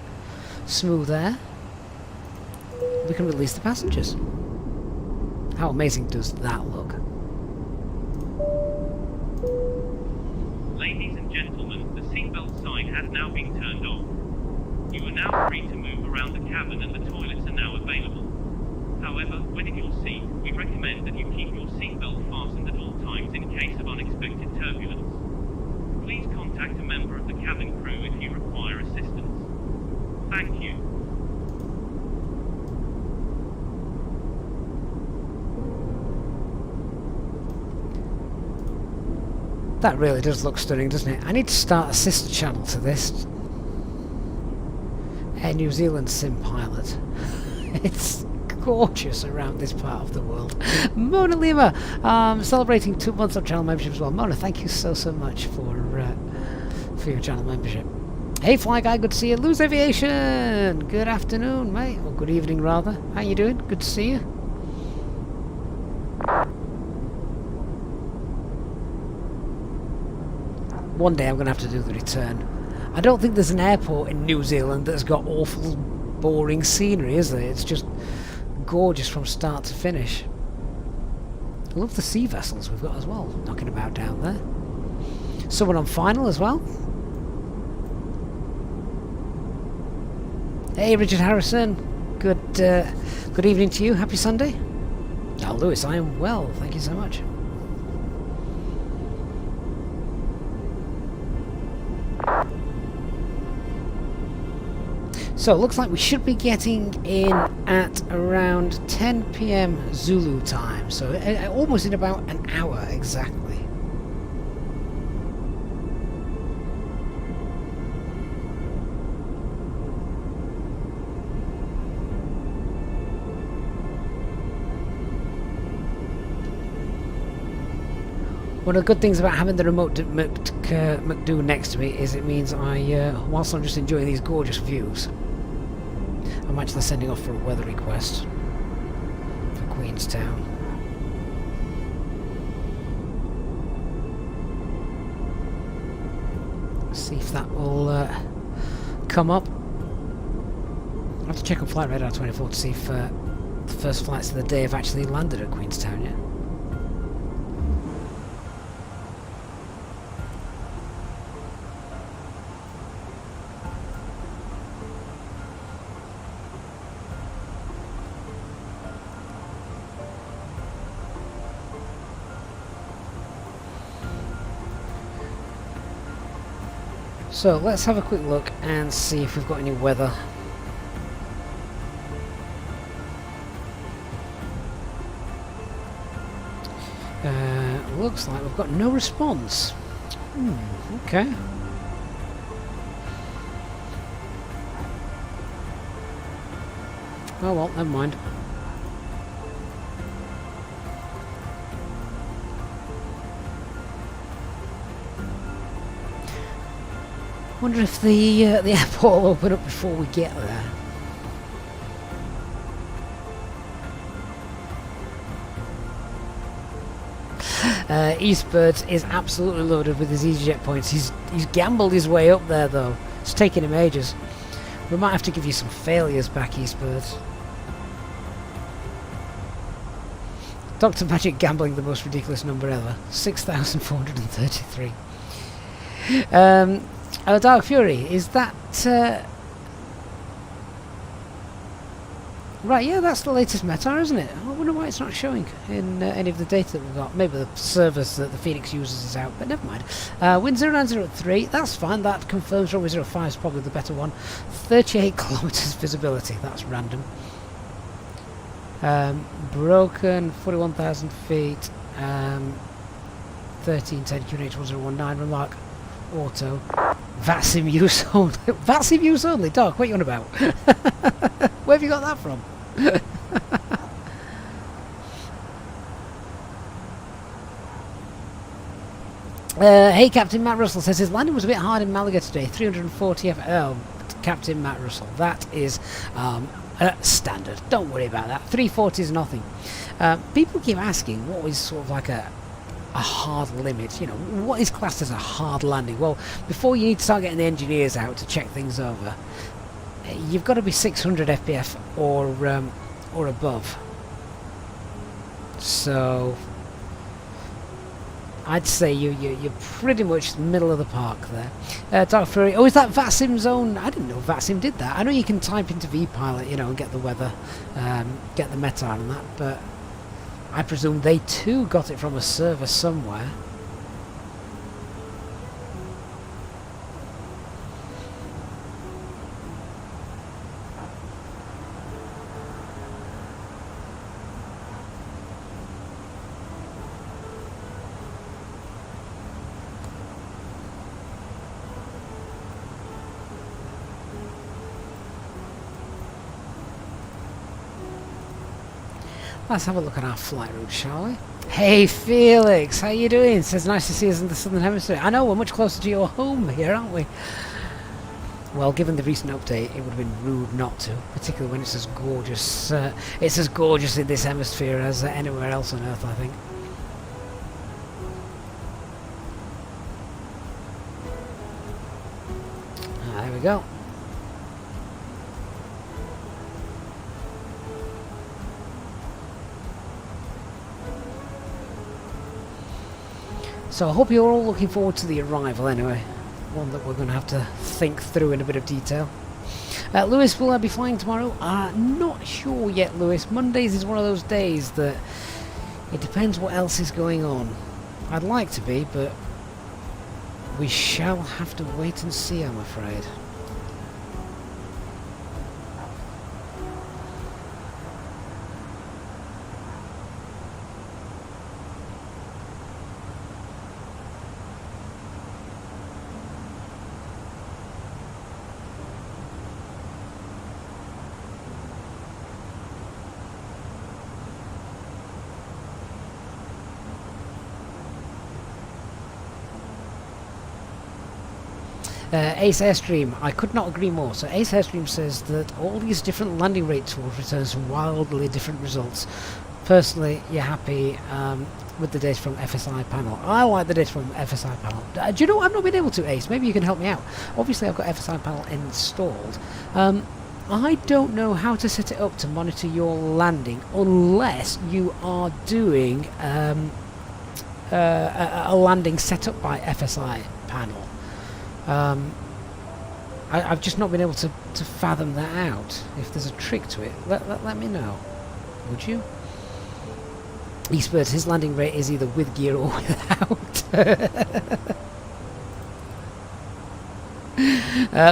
we can release the passengers. How amazing does that look? Ladies and gentlemen, the seatbelt sign has now been turned off. You are now free to move around the cabin and the toilets are now available. However, when in your seat, we recommend that you keep your seatbelt fastened at all times in case of unexpected turbulence. Please contact a member of the cabin crew if you require assistance. Thank you. That really does look stunning, doesn't it? I need to start a sister channel to this. Air New Zealand Sim Pilot. It's gorgeous around this part of the world. Mona Lima, celebrating 2 months of channel membership as well. Mona, thank you so much for your channel membership. Hey Fly Guy, good to see you. Lose Aviation, good afternoon, mate, or good evening rather. How you doing? Good to see you. One day I'm going to have to do the return. I don't think there's an airport in New Zealand that's got awful boring scenery, is there? It's just gorgeous from start to finish. I love the sea vessels we've got as well, knocking about down there. Someone on final as well. Hey Richard Harrison, good evening to you, happy Sunday. Oh Lewis, I am well, thank you so much. So it looks like we should be getting in at around 10 PM Zulu time, so almost in about an hour exactly. One of the good things about having the remote McDo next to me is it means whilst I'm just enjoying these gorgeous views, I'm actually sending off for a weather request for Queenstown. See if that will come up. I'll have to check on Flight Radar 24 to see if the first flights of the day have actually landed at Queenstown yet. So let's have a quick look and see if we've got any weather. Looks like we've got no response. Okay. Oh well, never mind. Wonder if the airport will open up before we get there. Eastbird is absolutely loaded with his Easyjet points. He's gambled his way up there though. It's taking him ages. We might have to give you some failures back, Eastbird. Dr. Magic gambling the most ridiculous number ever. 6,433. Dark Fury, is that... Right, yeah, that's the latest METAR, isn't it? I wonder why it's not showing in any of the data that we've got. Maybe the service that the Phoenix uses is out, but never mind. Wind 0903, that's fine, that confirms runway 05 is probably the better one. 38 kilometers visibility, that's random. Broken, 41,000 feet, 1310 QNH 1019, remark, auto. VATSIM use only. VATSIM use only? Doc, what are you on about? Where have you got that from? Hey, Captain Matt Russell says his landing was a bit hard in Malaga today. 340 Captain Matt Russell. That is Standard. Don't worry about that. 340 is nothing. People keep asking what is sort of like a hard limit. You know, what is classed as a hard landing? Well, before you need to start getting the engineers out to check things over, you've got to be 600 FPF or above. So I'd say you're pretty much middle of the park there. Dark Fury. Oh, is that VATSIM zone? I didn't know VATSIM did that. I know you can type into vPilot, you know, and get the weather, get the METAR and that, but I presume they too got it from a server somewhere. Let's have a look at our flight route, shall we? Hey Felix, how you doing? Says nice to see us in the Southern Hemisphere. I know, we're much closer to your home here, aren't we? Well, given the recent update, it would have been rude not to, particularly when it's as gorgeous. It's as gorgeous in this hemisphere as anywhere else on Earth, I think. There we go. So I hope you're all looking forward to the arrival anyway. One that we're going to have to think through in a bit of detail. Lewis, will I be flying tomorrow? Not sure yet, Lewis. Mondays is one of those days that it depends what else is going on. I'd like to be, but we shall have to wait and see, I'm afraid. Ace Airstream, I could not agree more. So Ace Airstream says that all these different landing rate tools return some wildly different results. Personally, you're happy with the data from FSI panel. I like the data from FSI panel. Do you know what? I've not been able to, Ace. Maybe you can help me out. Obviously, I've got FSI panel installed. I don't know how to set it up to monitor your landing unless you are doing a landing set up by FSI panel. I've just not been able to fathom that out. If there's a trick to it, let me know, would you? Eastbird, his landing rate is either with gear or without.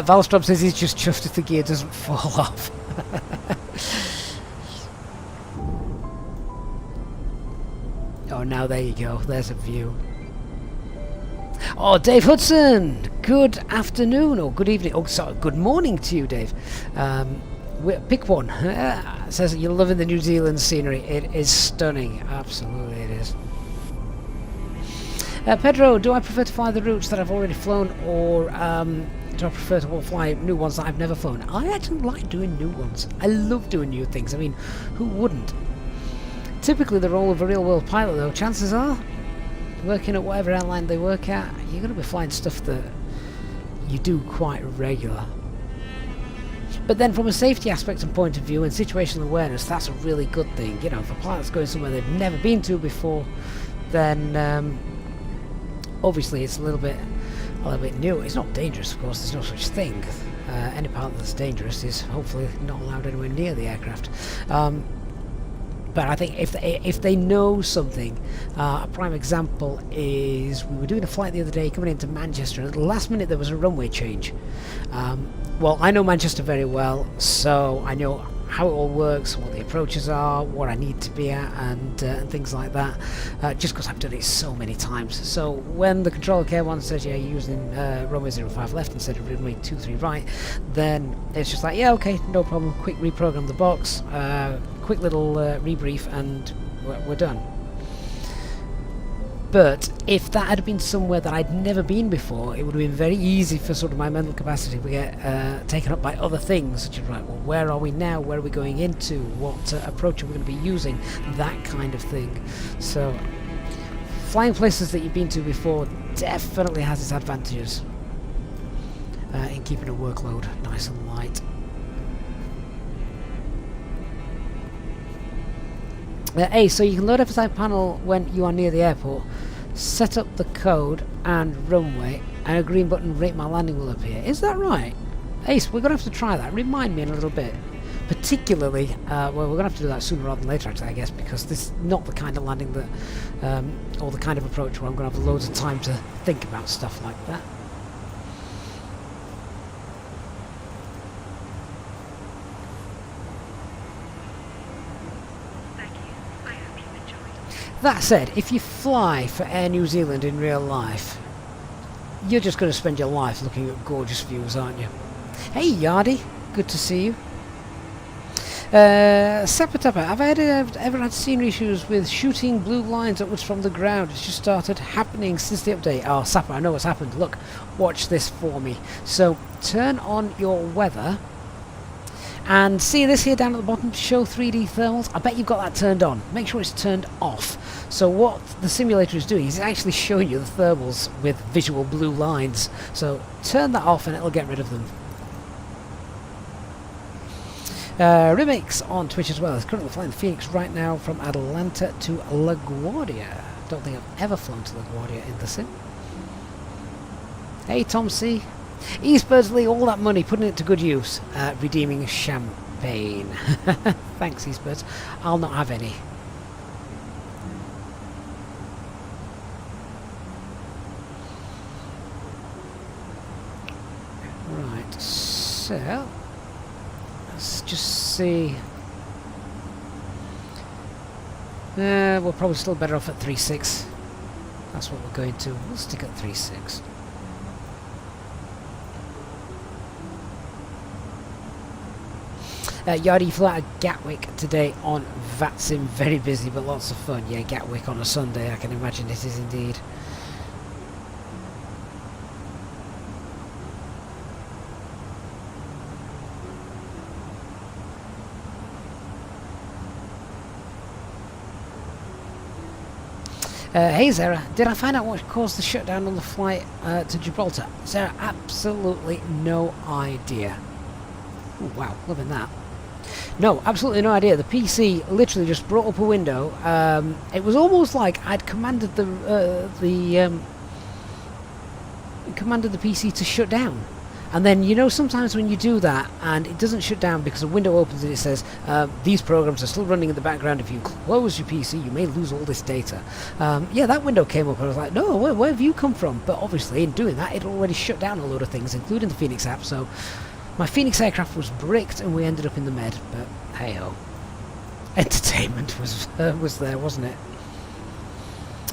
Valstrom says he's just chuffed if the gear doesn't fall off. Oh, now there you go. There's a view. Oh, Dave Hudson! Good afternoon, or good evening. Oh, sorry, good morning to you, Dave. Pick one. Says you're loving the New Zealand scenery. It is stunning. Absolutely it is. Pedro, do I prefer to fly the routes that I've already flown, or do I prefer to fly new ones that I've never flown? I actually like doing new ones. I love doing new things. I mean, who wouldn't? Typically the role of a real-world pilot, though, chances are, working at whatever airline they work at, you're going to be flying stuff that you do quite regular. But then from a safety aspect and point of view and situational awareness, that's a really good thing. You know, if a pilot's going somewhere they've never been to before, then obviously it's a little bit new. It's not dangerous, of course, there's no such thing. Any pilot that's dangerous is hopefully not allowed anywhere near the aircraft. But I think if they know something, a prime example is we were doing a flight the other day coming into Manchester, and at the last minute there was a runway change. Well, I know Manchester very well, so I know how it all works, what the approaches are, what I need to be at, and things like that, just because I've done it so many times. So when the controller K1 says, yeah, you're using runway 05 left instead of runway 23 right, then it's just like, yeah, okay, no problem, quick reprogram the box, quick little rebrief, and we're done. But if that had been somewhere that I'd never been before, it would have been very easy for sort of my mental capacity to get taken up by other things, such as, right, well, where are we now? Where are we going into? What approach are we going to be using? That kind of thing. So, flying places that you've been to before definitely has its advantages in keeping a workload nice and light. A, so you can load FSI panel when you are near the airport, set up the code and runway, and a green button, rate my landing, will appear. Is that right? Ace, we're going to have to try that. Remind me in a little bit. Particularly, well, we're going to have to do that sooner rather than later, actually, I guess, because this is not the kind of landing that, or the kind of approach where I'm going to have loads of time to think about stuff like that. That said, if you fly for Air New Zealand in real life, you're just going to spend your life looking at gorgeous views, aren't you? Hey Yardy, good to see you. Sapatapa, have I ever had scenery issues with shooting blue lines upwards from the ground? It's just started happening since the update. Oh, Sappa, I know what's happened. Look, watch this for me. So, turn on your weather. And see this here down at the bottom, show 3D thermals? I bet you've got that turned on. Make sure it's turned off. So what the simulator is doing is actually showing you the thermals with visual blue lines. So turn that off and it'll get rid of them. Remix on Twitch as well. Is currently flying the Phoenix right now from Atlanta to LaGuardia. Don't think I've ever flown to LaGuardia in the sim. Hey Tom C. East Birdsley, all that money, putting it to good use. Redeeming champagne. Thanks, Eastbirds. I'll not have any. Right, so let's just see. We're probably still better off at 3.6. That's what we're going to. We'll stick at 3.6. Yardy, you flew out of Gatwick today on VATSIM. Very busy, but lots of fun. Yeah, Gatwick on a Sunday, I can imagine it is indeed. Hey Zara, did I find out what caused the shutdown on the flight to Gibraltar? Zara, absolutely no idea. Ooh, wow, loving that. No, absolutely no idea. The PC literally just brought up a window. It was almost like I'd commanded the PC to shut down. And then, you know, sometimes when you do that and it doesn't shut down because a window opens and it says, these programs are still running in the background. If you close your PC, you may lose all this data. Yeah, that window came up and I was like, no, where have you come from? But obviously, in doing that, it already shut down a load of things, including the Phoenix app. So my Phoenix aircraft was bricked and we ended up in the med, but hey-ho. Entertainment was there, wasn't it?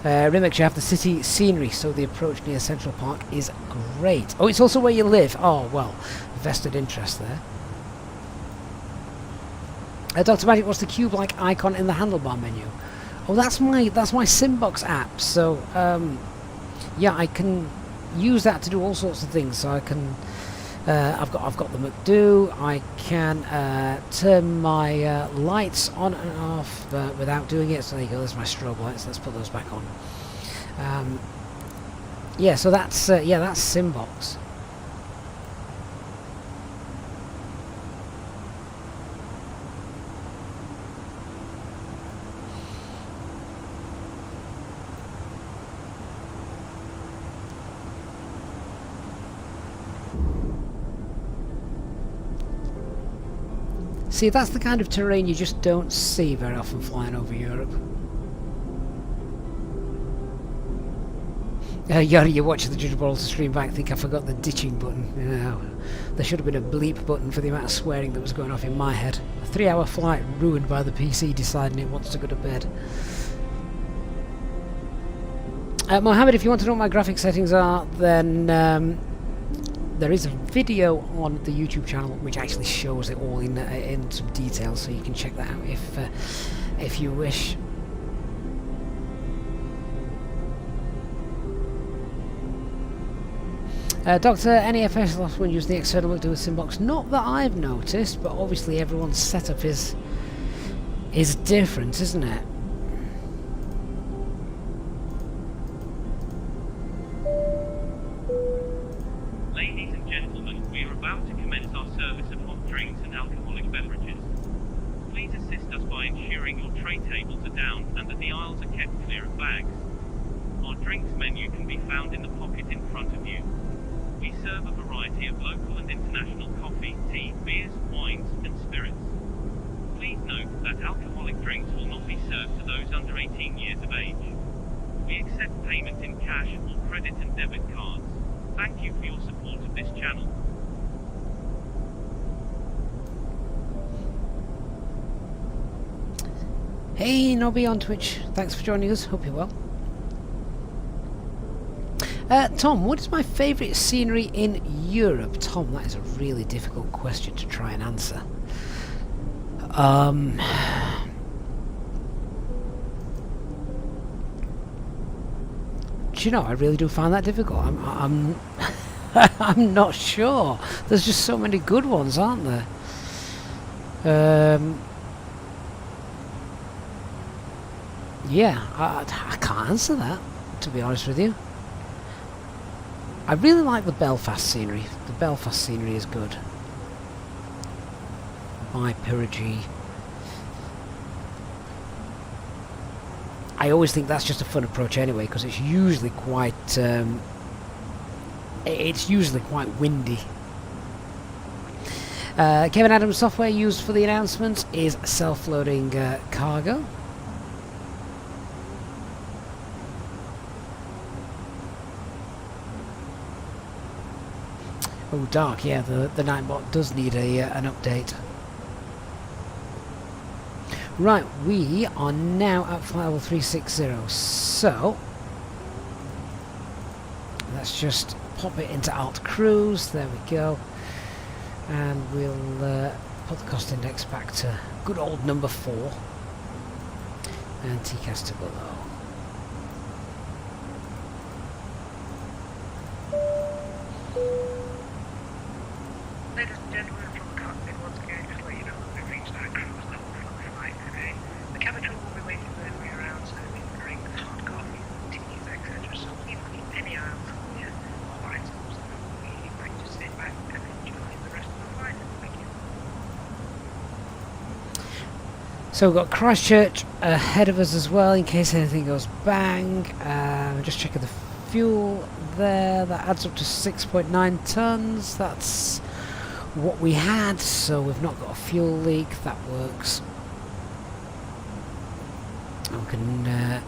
Remix, you have the city scenery, so the approach near Central Park is great. Oh, it's also where you live. Oh, well, vested interest there. Dr. Magic, what's the cube-like icon in the handlebar menu? Oh, that's my Simbox app. So, yeah, I can use that to do all sorts of things. So I can, I've got the McDo. I can turn my lights on and off without doing it. So there you go. There's my strobe lights. Let's put those back on. Yeah. So that's Simbox. See, that's the kind of terrain you just don't see very often flying over Europe. You watch the Gibraltar stream back, think I forgot the ditching button. You know, there should have been a bleep button for the amount of swearing that was going off in my head. A 3-hour flight ruined by the PC deciding it wants to go to bed. Mohammed, if you want to know what my graphic settings are, then there is a video on the YouTube channel which actually shows it all in some detail, so you can check that out if you wish. Doctor, any FS loss when using the external look to a SimBox? Not that I've noticed, but obviously everyone's setup is different, isn't it? Ladies and gentlemen, we are about to commence our service of hot drinks and alcoholic beverages. Please assist us by ensuring your tray tables are down and that the aisles are kept clear of bags. Our drinks menu can be found in the pocket in front of you. We serve a variety of local and international coffee, tea, beers, wines, and spirits. Please note that alcoholic drinks will not be served to those under 18 years of age. We accept payment in cash or credit and debit cards. Thank you for your support of this channel. Hey Nobby on Twitch, thanks for joining us, hope you're well. Tom, what is my favourite scenery in Europe? Tom, that is a really difficult question to try and answer. Do you know, I really do find that difficult. I'm I'm not sure. There's just so many good ones, aren't there? Yeah, I can't answer that, to be honest with you. I really like the Belfast scenery. The Belfast scenery is good. By Pyrrhagi. I always think that's just a fun approach anyway, because it's usually quite windy. Kevin Adams' software used for the announcements is self-loading cargo. Oh, dark, yeah, the Nightbot does need an update. Right, we are now at flight level 360, so let's just pop it into Alt Cruise, there we go, and we'll put the cost index back to good old number 4, and TCAS to below. Ladies and gentlemen, from the cockpit once again, just let you know that we've reached our cruise level for the flight today. The cabin crew will be waiting for the way around, serving drinks, hot coffee, teas, etc. So please keep any aisles clear or items, and we'd like to sit back and enjoy the rest of the flight. Thank you. So we've got Christchurch ahead of us as well, in case anything goes bang. Just checking the fuel there, that adds up to 6.9 tons. That's what we had, so we've not got a fuel leak. That works. We can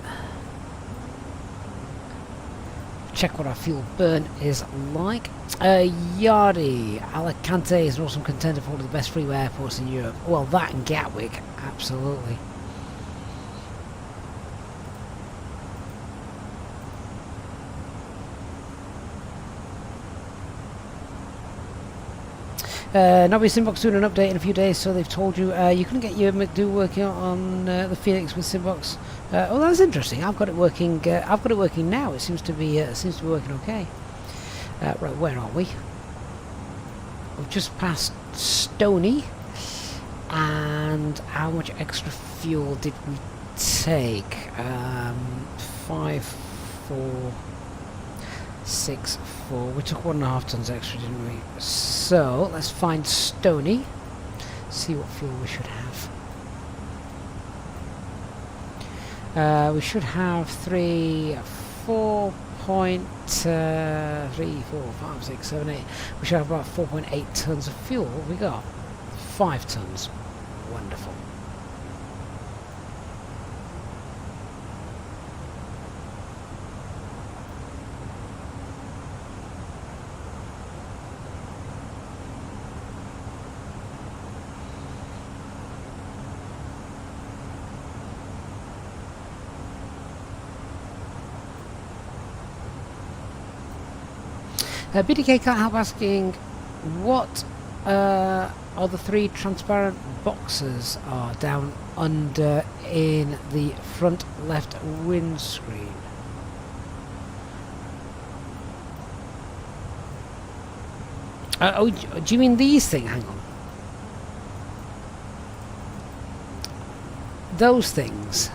check what our fuel burn is like. Yardi, Alicante is an awesome contender for one of the best freeway airports in Europe. Well, that and Gatwick, absolutely. Nobby Simbox doing an update in a few days, so they've told you you couldn't get your McDo working on the Phoenix with Simbox. Oh, that's interesting. I've got it working. I've got it working now. It seems to be working okay. Right, where are we? We've just passed Stony. And how much extra fuel did we take? 5, 4, 6, 4. We took 1.5 tons extra, didn't we? So let's find Stony. See what fuel we should have. We should have 3, 4. 3, 4, 5, 6, 7, 8. We should have about 4.8 tons of fuel. What have we got? 5 tons. Wonderful. BDK can't help asking what are the 3 transparent boxes are down under in the front left windscreen. Oh, do you mean these things? Hang on. Those things. I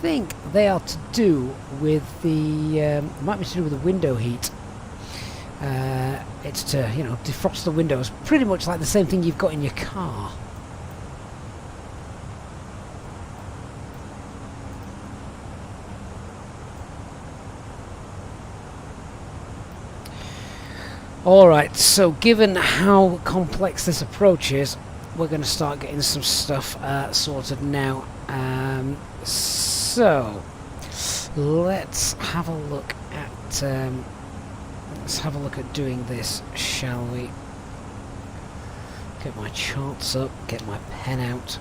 think they are to do with the... might be to do with the window heat. It's to, you know, defrost the windows. Pretty much like the same thing you've got in your car. Alright, so given how complex this approach is, we're going to start getting some stuff sorted now. So, let's have a look at doing this, shall we? Get my charts up, get my pen out.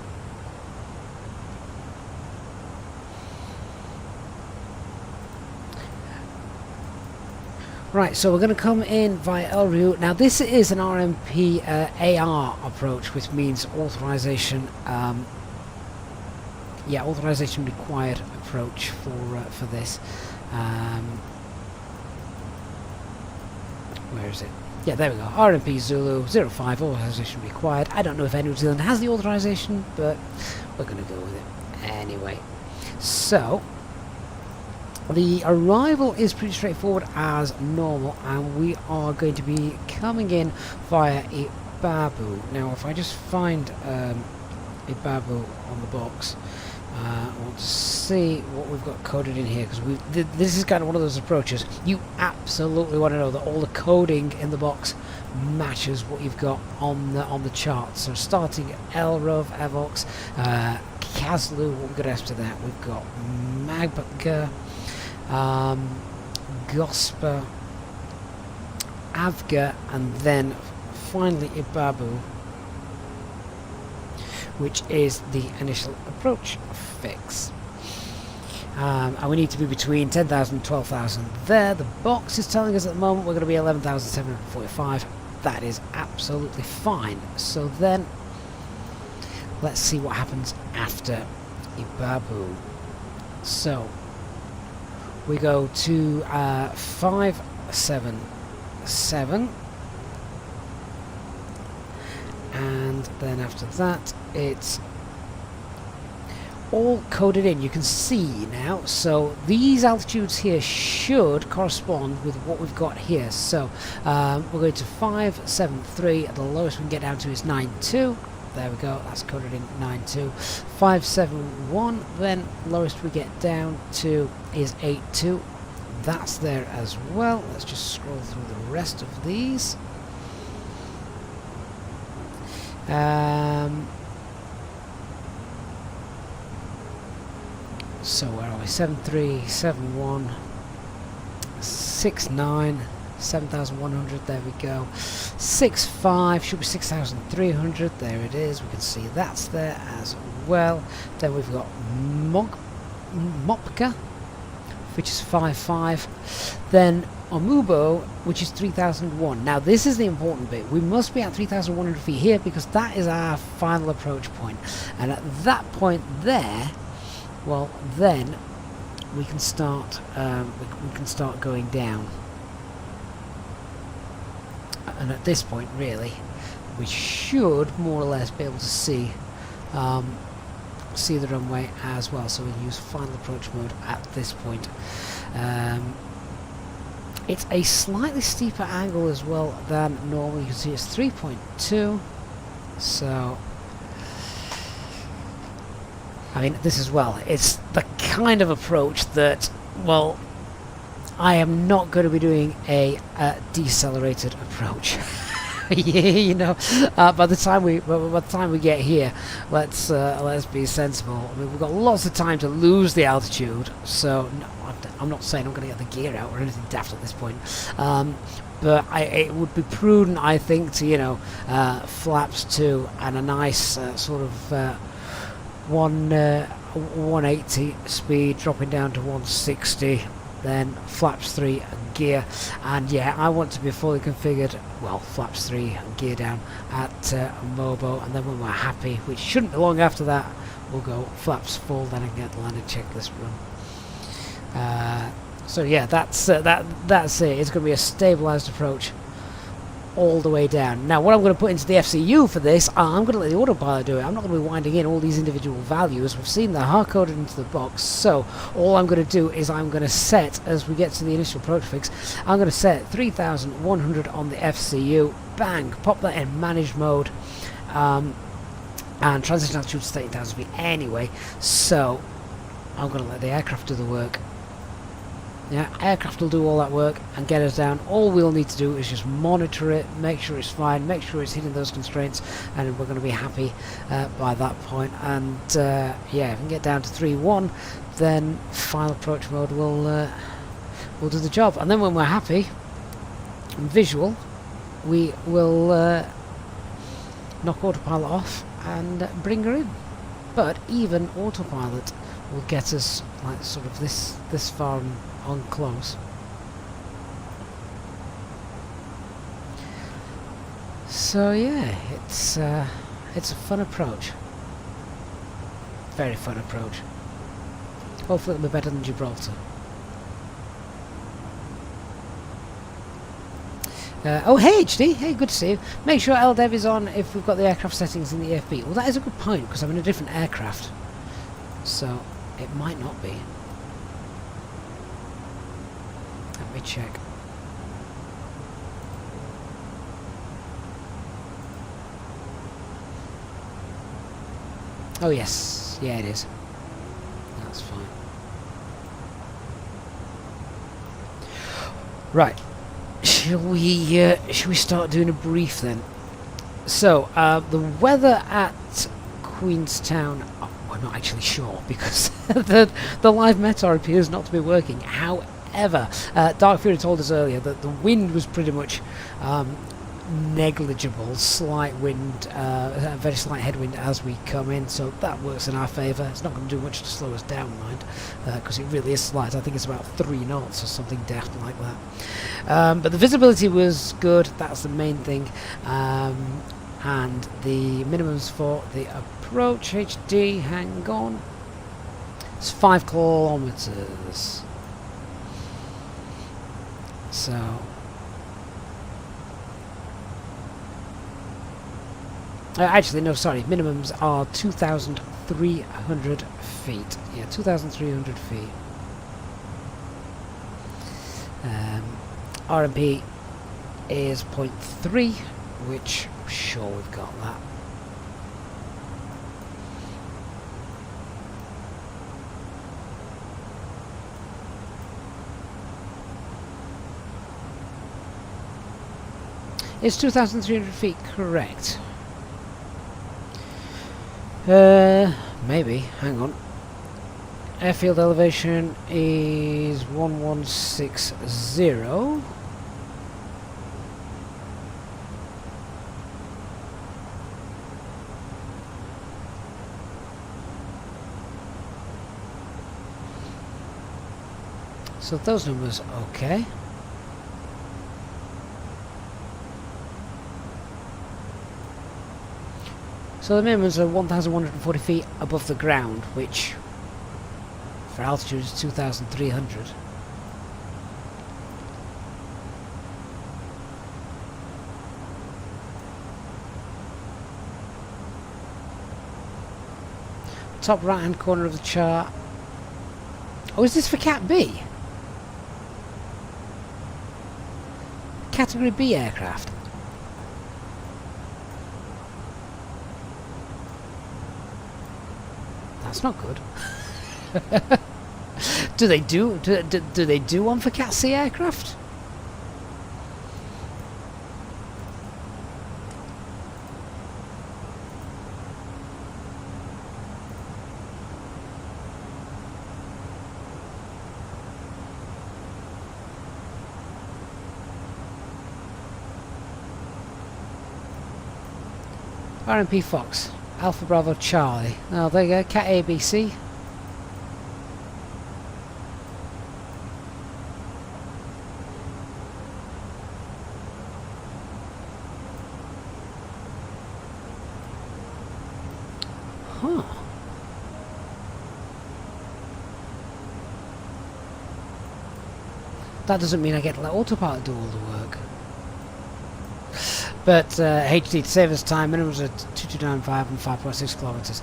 Right, so we're going to come in via El Rio. Now this is an RMP AR approach, which means authorization, authorization required approach for this. Where is it? Yeah, there we go. RMP Zulu 05 authorization required. I don't know if New Zealand has the authorization, but we're going to go with it anyway. So the arrival is pretty straightforward as normal, and we are going to be coming in via Ibabu. Now, if I just find Ibabu on the box, I want to see what we've got coded in here, because this is kind of one of those approaches. You absolutely want to know that all the coding in the box matches what you've got on the chart. So starting at Elrov, Evox, Kazlu, what we've got after that, we've got Magbaga, Gospa, Avga, and then finally Ibabu, which is the initial approach fix. And we need to be between 10,000 and 12,000 there. The box is telling us at the moment we're going to be 11,745. That is absolutely fine. So then let's see what happens after Ibabu. So we go to 577, and then after that it's all coded in. You can see now, so these altitudes here should correspond with what we've got here. So we're going to 573, the lowest we can get down to is 92. There we go, that's coded in 92. 571, then lowest we get down to is 82. That's there as well. Let's just scroll through the rest of these. So where are we? 73, 71, 69, 7,100, there we go. 65 should be 6,300, there it is. We can see that's there as well. Then we've got Mopka, which is 55. Then Omubo, which is 3,001. Now this is the important bit. We must be at 3,100 feet here, because that is our final approach point. And at that point there, well, then we can start going down. And at this point, really, we should more or less be able to see the runway as well. So we use final approach mode at this point. It's a slightly steeper angle as well than normal. You can see it's 3.2. So I mean, this as well, it's the kind of approach that, well, I am not going to be doing a decelerated approach. You know, by the time we get here, let's be sensible. I mean, we've got lots of time to lose the altitude, so no, I'm not saying I'm going to get the gear out or anything daft at this point. But it would be prudent, I think, to, you know, flaps 2 and a nice sort of 180 speed dropping down to 160, then flaps 3 gear, and yeah, I want to be fully configured, well, flaps 3 gear down at Mobo, and then when we're happy, which shouldn't be long after that, we'll go flaps full, then I can get the landing checklist run. So yeah, that's it. It's going to be a stabilized approach all the way down. Now what I'm going to put into the FCU for this, I'm going to let the autopilot do it. I'm not going to be winding in all these individual values. We've seen they're hard coded into the box, so all I'm going to do is I'm going to set, as we get to the initial approach fix, I'm going to set 3100 on the FCU, bang, pop that in managed mode, and transition altitude to 30,000 feet anyway, so I'm going to let the aircraft do the work. Yeah, aircraft will do all that work and get us down. All we'll need to do is just monitor it, make sure it's fine, make sure it's hitting those constraints, and we're going to be happy by that point. And yeah, if we can get down to 3-1, then final approach mode will do the job. And then when we're happy, visual, we will knock autopilot off and bring her in. But even autopilot will get us like sort of this far on close. So yeah, it's a fun approach. Very fun approach. Hopefully it'll be better than Gibraltar. Oh hey HD, hey, good to see you. Make sure LDEV is on if we've got the aircraft settings in the EFB. Well, that is a good point, because I'm in a different aircraft, so it might not be. Let me check. Oh yes, yeah it is. That's fine. Right. Shall we start doing a brief then? So, the weather at Queenstown, we're not actually sure because the live METAR appears not to be working. However, Dark Fury told us earlier that the wind was pretty much negligible, slight wind, a very slight headwind as we come in, so that works in our favour. It's not going to do much to slow us down, mind, because it really is slight. I think it's about 3 knots or something daft like that. But the visibility was good, that's the main thing, and the minimums for the approach HD, hang on, it's 5 kilometers. So actually, no, sorry, minimums are 2,300 feet. Yeah, 2,300 feet. RMP is 0.3, which I'm sure we've got that. Is 2,300 feet correct? Maybe. Hang on. Airfield elevation is 1160. So those numbers, okay. So the minimums are 1,140 feet above the ground, which for altitude is 2,300. Top right hand corner of the chart. Oh, is this for Cat B? Category B aircraft. That's not good. do they do one for Cat C aircraft? RMP Fox. Alpha Bravo Charlie. Oh, there you go. Cat ABC. Huh. That doesn't mean I get to let autopilot do all the work. But HD to save us time, minimums are 2295 and 5.6 kilometers.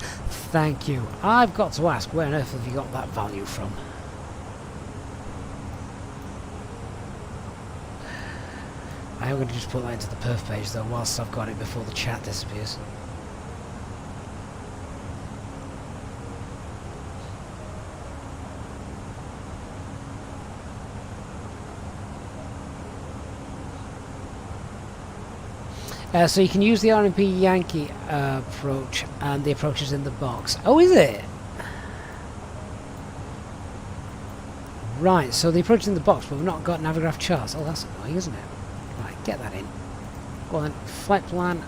Thank you. I've got to ask, where on earth have you got that value from? I am going to just put that into the perf page though, whilst I've got it before the chat disappears. So you can use the RMP Yankee approach, and the approach is in the box. Oh, is it? Right, so the approach is in the box, but we've not got Navigraph charts. Oh, that's annoying, isn't it? Right, get that in. Go on then, flight plan.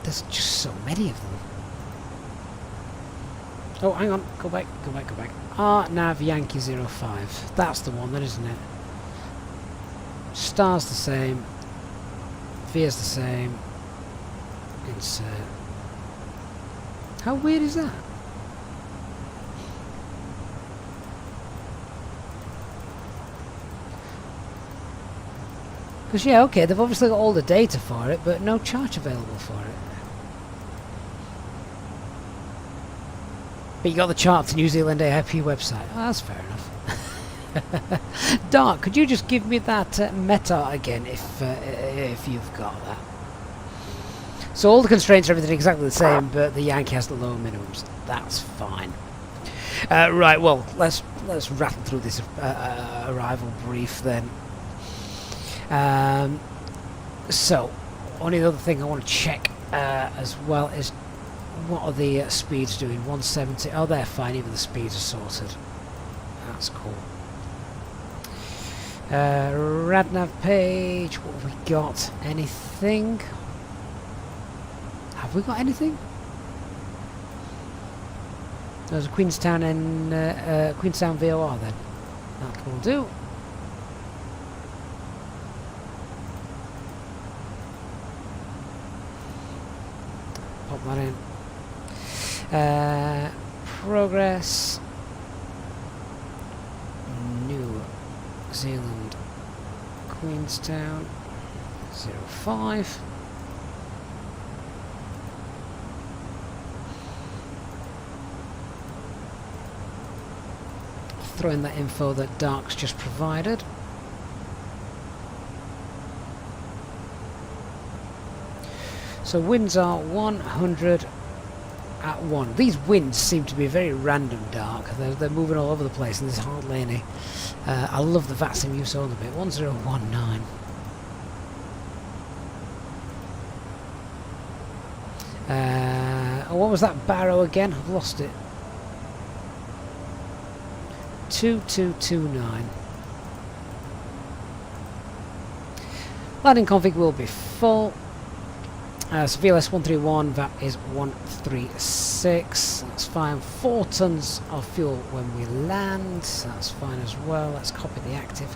There's just so many of them. Oh, hang on, go back. Nav Yankee 05. That's the one then, isn't it? Star's the same. Veer's the same. Insert. How weird is that? Because, yeah, okay, they've obviously got all the data for it, but no chart available for it. But you got the chart to New Zealand AIP website. Oh, that's fair enough. Dark, could you just give me that meta again if you've got that? So all the constraints are everything exactly the same, but the Yankee has the lower minimums. That's fine. Right, well, let's rattle through this arrival brief then. So, only other thing I want to check as well is what are the speeds doing? 170. Oh, they're fine. Even the speeds are sorted. That's cool. Radnav page. What have we got? Anything? Have we got anything? There's a Queenstown and Queenstown VOR then. That will do. Pop that in. Progress. New Zealand Queenstown 05. Throw in that info that Dark's just provided. So winds are 100 at 1. These winds seem to be very random, Dark. They're moving all over the place and there's hardly any. I love the VATSIM use all of it. 1019. What was that barrow again? I've lost it. 2229. Landing config will be full. So VLS 131, that is 136. That's fine. 4 tons of fuel when we land. That's fine as well. Let's copy the active.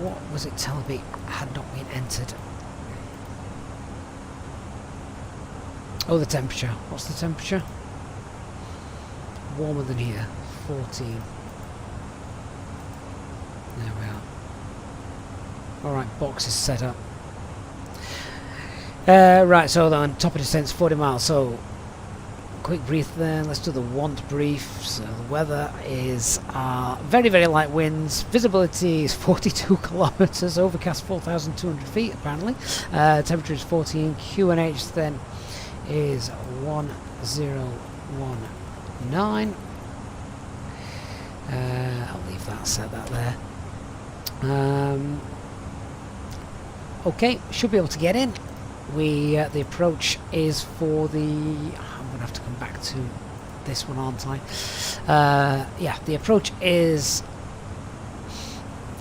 What was it telling me had not been entered? Oh, the temperature. What's the temperature? Warmer than here. 14. There we are. Alright, box is set up. Right, so on top of descent's 40 miles. So, quick brief then. Let's do the want brief. So, the weather is very, very light winds. Visibility is 42 kilometers. Overcast 4,200 feet, apparently. Temperature is 14. QNH then is 1019. I'll leave that, set that there. Okay, should be able to get in. The approach is for the... I'm going to have to come back to this one, aren't I? Yeah, the approach is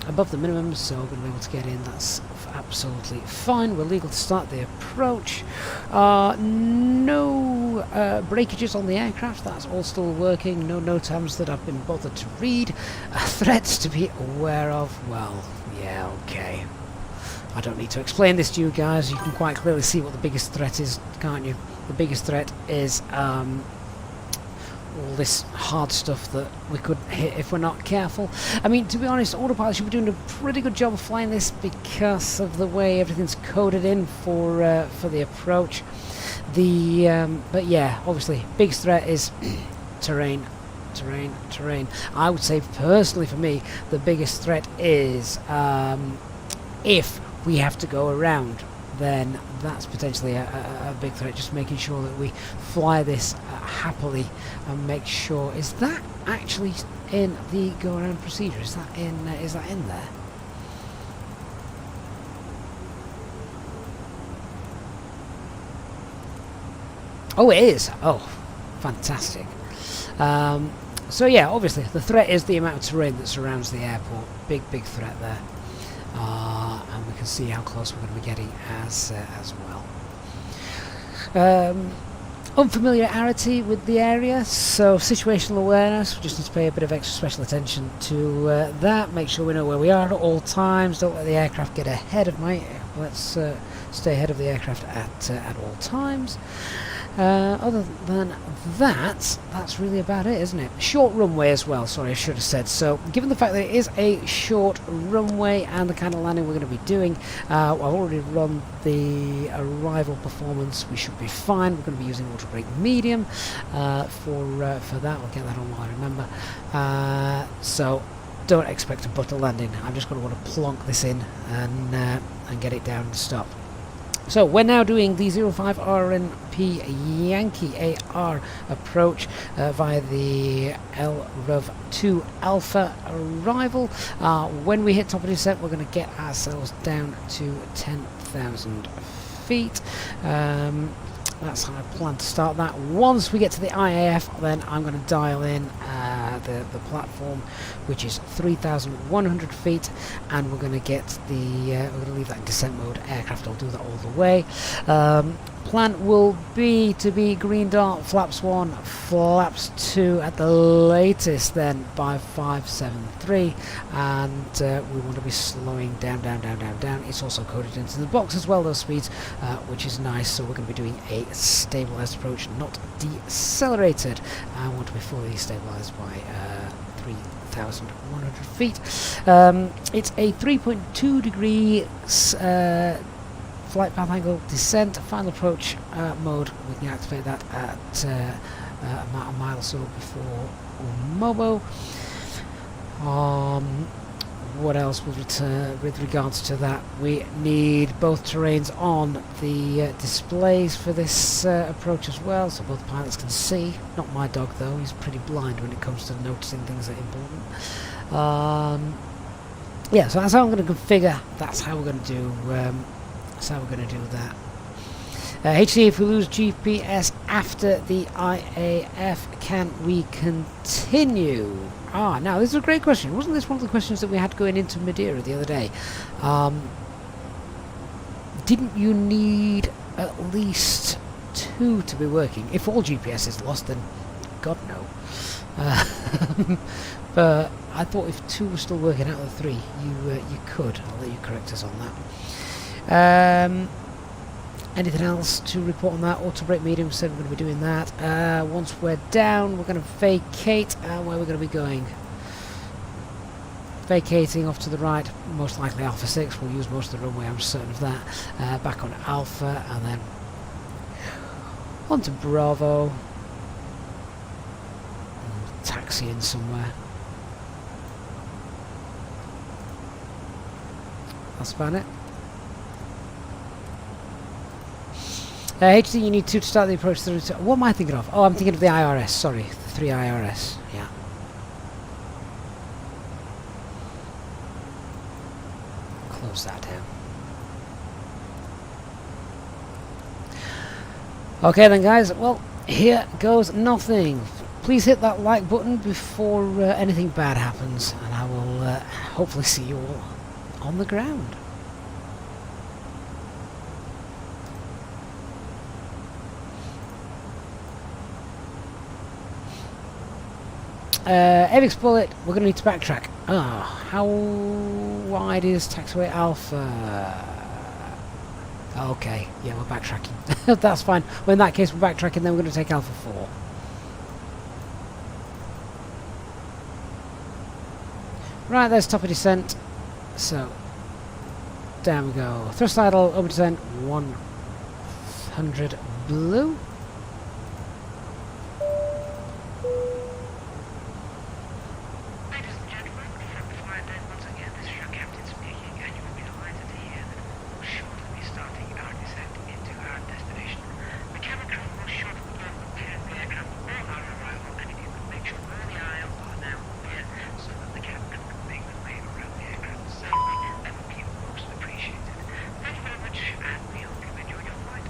above the minimum, so we're going to be able to get in. That's absolutely fine. We're legal to start the approach. No breakages on the aircraft. That's all still working. No NOTAMs that I've been bothered to read. Threats to be aware of. Well, yeah, okay. I don't need to explain this to you guys. You can quite clearly see what the biggest threat is, can't you? The biggest threat is all this hard stuff that we could hit if we're not careful. I mean, to be honest, autopilot should be doing a pretty good job of flying this because of the way everything's coded in for the approach. But yeah, obviously, biggest threat is terrain. I would say personally for me, the biggest threat is if we have to go around, then that's potentially a big threat. Just making sure that we fly this happily and make sure. Is that actually in the go around procedure? Is that in there? Oh, it is. Oh, fantastic. So yeah, obviously the threat is the amount of terrain that surrounds the airport. Big threat there. And we can see how close we're going to be getting as well. Unfamiliarity with the area, so situational awareness. We just need to pay a bit of extra special attention to that. Make sure we know where we are at all times. Don't let the aircraft get ahead of my. Let's stay ahead of the aircraft at all times. Other than that, that's really about it, isn't it? Short runway as well, sorry, I should have said. So, given the fact that it is a short runway and the kind of landing we're going to be doing, I've already run the arrival performance. We should be fine. We're going to be using auto brake medium for that. I'll get that on while I remember. So, don't expect a butter landing. I'm just going to want to plonk this in and get it down and stop. So we're now doing the 05 RNP Yankee AR approach via the LRUV2 Alpha arrival. When we hit top of descent, we're going to get ourselves down to 10,000 feet. That's how I plan to start that. Once we get to the IAF, then I'm going to dial in the platform, which is 3,100 feet, and we're going to get the we're going to leave that in descent mode. Aircraft will do that all the way. Plan will be to be green dart, flaps 1, flaps 2 at the latest, then by 573, and we want to be slowing down. It's also coded into the box as well, those speeds, which is nice. So we're going to be doing a stabilized approach, not decelerated. I want to be fully stabilized by 3,100 feet. It's a 3.2 degree flight path angle descent. Final approach mode, we can activate that at a mile or so before Mobo. What else with regards to that? We need both terrains on the displays for this approach as well, so both pilots can see. Not my dog though, he's pretty blind when it comes to noticing things that are important. Yeah, so that's how I'm going to configure. That's how we're going to do. That's how we're going to do that. HC, if we lose GPS after the IAF, can we continue? Now this is a great question. Wasn't this one of the questions that we had going into Madeira the other day? Didn't you need at least 2 to be working? If all GPS is lost, then God no. But I thought if 2 were still working out of the 3, you could. I'll let you correct us on that. Anything else to report on that? Auto brake medium said we're going to be doing that. Once we're down, we're going to vacate. Where we're going to be going? Vacating off to the right, most likely Alpha 6. We'll use most of the runway, I'm certain of that. Back on Alpha, and then on to Bravo. Taxi in somewhere. That's about it. HD, you need 2 to start the approach through to... What am I thinking of? Oh, I'm thinking of the IRS, sorry. The 3 IRS, yeah. Close that down. Okay then guys, well, here goes nothing. Please hit that like button before anything bad happens, and I will hopefully see you all on the ground. Evix Bullet, we're going to need to backtrack. How wide is taxiway Alpha? Okay, yeah, we're backtracking. That's fine. Well, in that case, we're backtracking, then we're going to take Alpha 4. Right, there's top of descent. So, down we go. Thrust idle, over descent, 100 blue. Ladies and gentlemen, from the flight deck once again, this is your captain speaking, and you will be delighted to hear that we will shortly be starting our descent into our destination. The cabin crew will shortly begin preparing the aircraft for our arrival, and if you could make sure all the aisles are now clear so that the cabin crew can make their way around the aircraft safely, that would be most appreciated. Thank you very much, and we hope you enjoy your flight.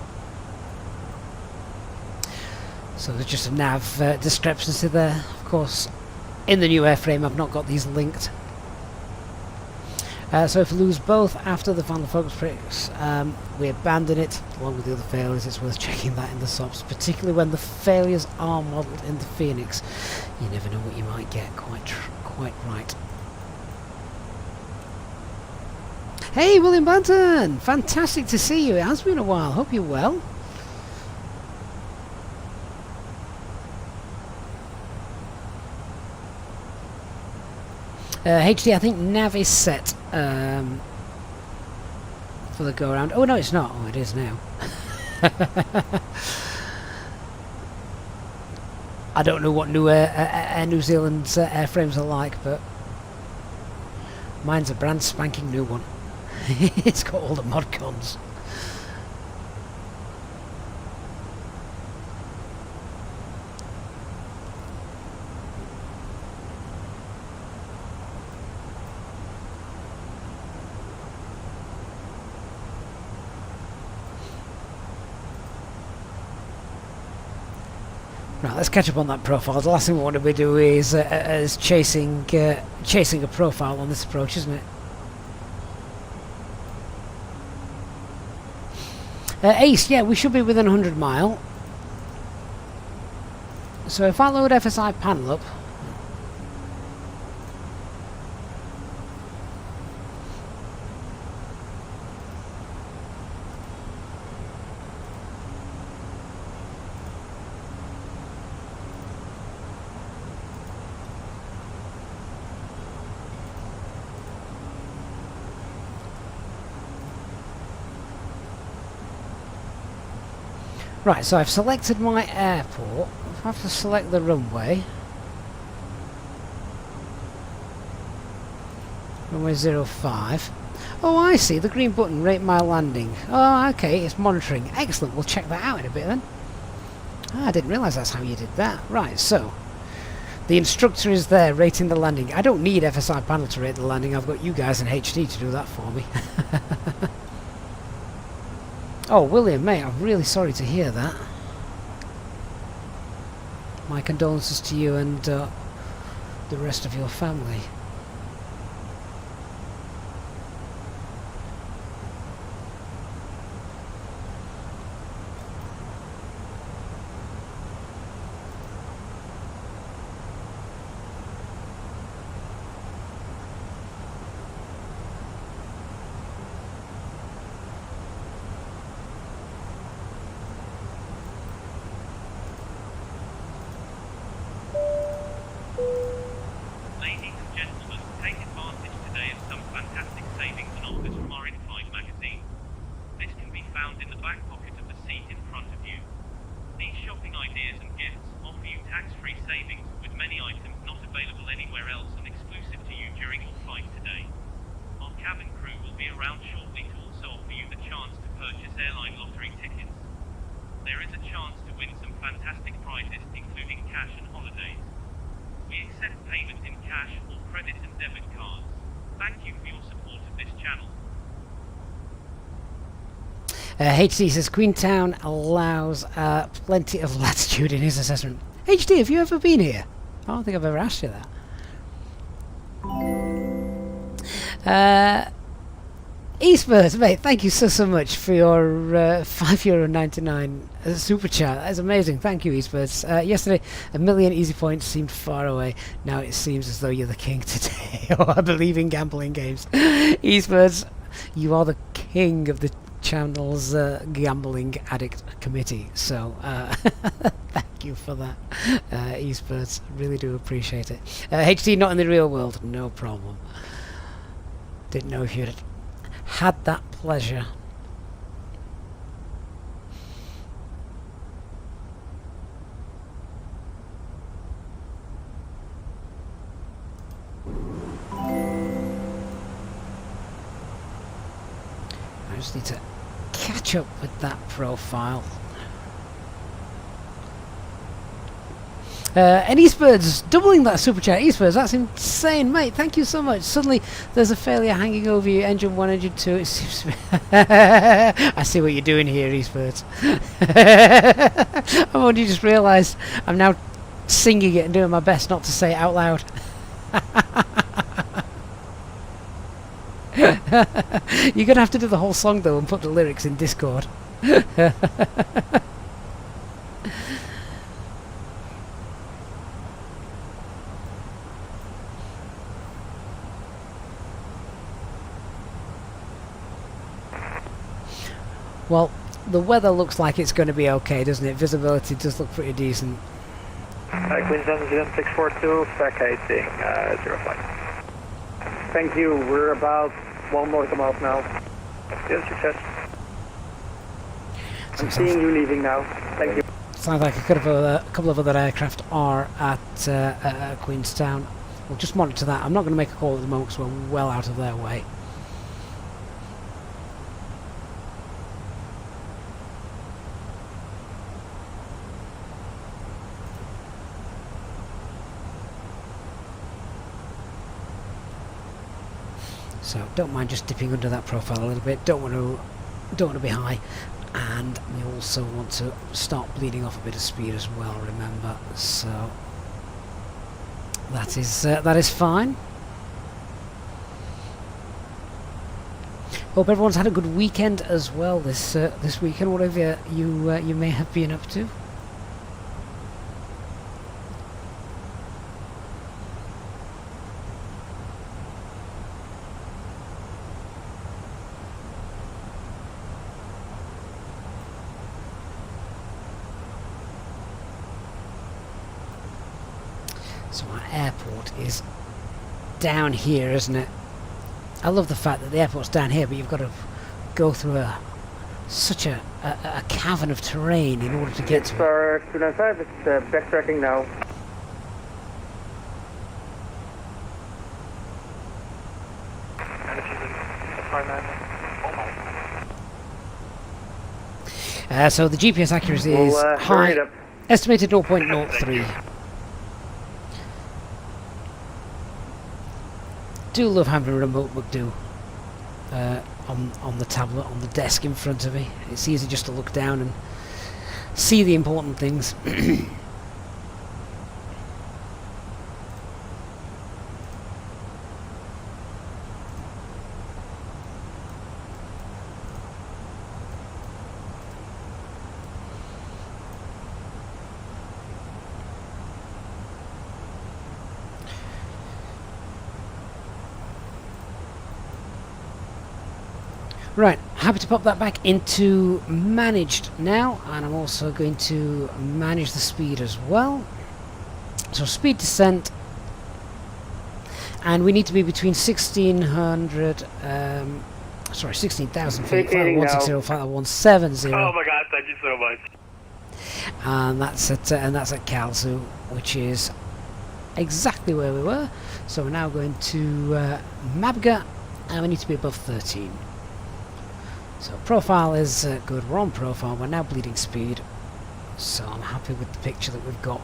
So there's just a nav discrepancy there, of course. In the new airframe I've not got these linked. So if we lose both after the final focus breaks, we abandon it along with the other failures. It's worth checking that in the SOPs, particularly when the failures are modelled in the Phoenix. You never know what you might get quite right. Hey William Banton! Fantastic to see you, it has been a while, hope you're well. HD, I think nav is set for the go around. Oh no, it's not. Oh, it is now. I don't know what new Air New Zealand's airframes are like, but mine's a brand spanking new one. It's got all the mod cons. Right, let's catch up on that profile. The last thing we want to be doing is chasing a profile on this approach, isn't it? Ace, yeah, we should be within 100 mile. So if I load FSI panel up, right, so I've selected my airport. I have to select the runway. Runway 05. Oh, I see, the green button, rate my landing. Oh, okay, it's monitoring. Excellent, we'll check that out in a bit then. Ah, I didn't realise that's how you did that. Right, so the instructor is there rating the landing. I don't need FSI panel to rate the landing. I've got you guys in HD to do that for me. Oh, William, mate, I'm really sorry to hear that. My condolences to you and the rest of your family. Ladies and gentlemen, take advantage today of some fantastic savings and offers from our in-flight magazine. This can be found in the back pocket of the seat in front of you. These shopping ideas and gifts offer you tax-free savings with many items not available anywhere else and exclusive to you during your flight today. Our cabin crew will be around shortly to also offer you the chance to purchase airline lottery tickets. There is a chance to win some fantastic prizes, including cash and holidays. We accept payment in cash or credit and debit cards. Thank you for your support of this channel. HD says Queenstown allows plenty of latitude in his assessment. HD, have you ever been here? I don't think I've ever asked you that. Eastbirds, mate, thank you so much for your €5.99 super chat. That is amazing. Thank you, Eastbirds. Yesterday, 1,000,000 easy points seemed far away. Now it seems as though you're the king today. Oh, I believe in gambling games. Eastbirds, you are the king of the channel's gambling addict committee. So thank you for that, eSports. Really do appreciate it. HT not in the real world, no problem. Didn't know if you'd had that pleasure. I just need to catch up with that profile. And eSports doubling that super chat. eSports, that's insane, mate. Thank you so much. Suddenly there's a failure hanging over you. Engine 1, engine 2. It seems to be I see what you're doing here, eSports. I've only just realised I'm now singing it and doing my best not to say it out loud. You're gonna have to do the whole song though and put the lyrics in Discord. Well, the weather looks like it's going to be okay, doesn't it? Visibility does look pretty decent. Queenstown 642, vacating 05. Thank you, we're about 1 north mile now. Yes, success. I'm seeing you leaving now. Thank you. Sounds like a couple of other aircraft are at Queenstown. We'll just monitor that. I'm not going to make a call at the moment because we're well out of their way. So don't mind just dipping under that profile a little bit. Don't want to be high, and we also want to start bleeding off a bit of speed as well. Remember, so that is fine. Hope everyone's had a good weekend as well this weekend. Whatever you may have been up to. So our airport is down here, isn't it? I love the fact that the airport's down here, but you've got to go through such a cavern of terrain in order to get to it. For 295, it's backtracking now. So the GPS accuracy is high, estimated 0.03. Do love having a remote McDo on the tablet, on the desk in front of me. It's easy just to look down and see the important things. Right, happy to pop that back into managed now, and I'm also going to manage the speed as well. So speed descent, and we need to be between 16,000 feet, 160, Oh my god, thank you so much. and that's at Kalsu, which is exactly where we were. So we're now going to Mabga, and we need to be above 13. So profile is good, we're on profile, we're now bleeding speed, so I'm happy with the picture that we've got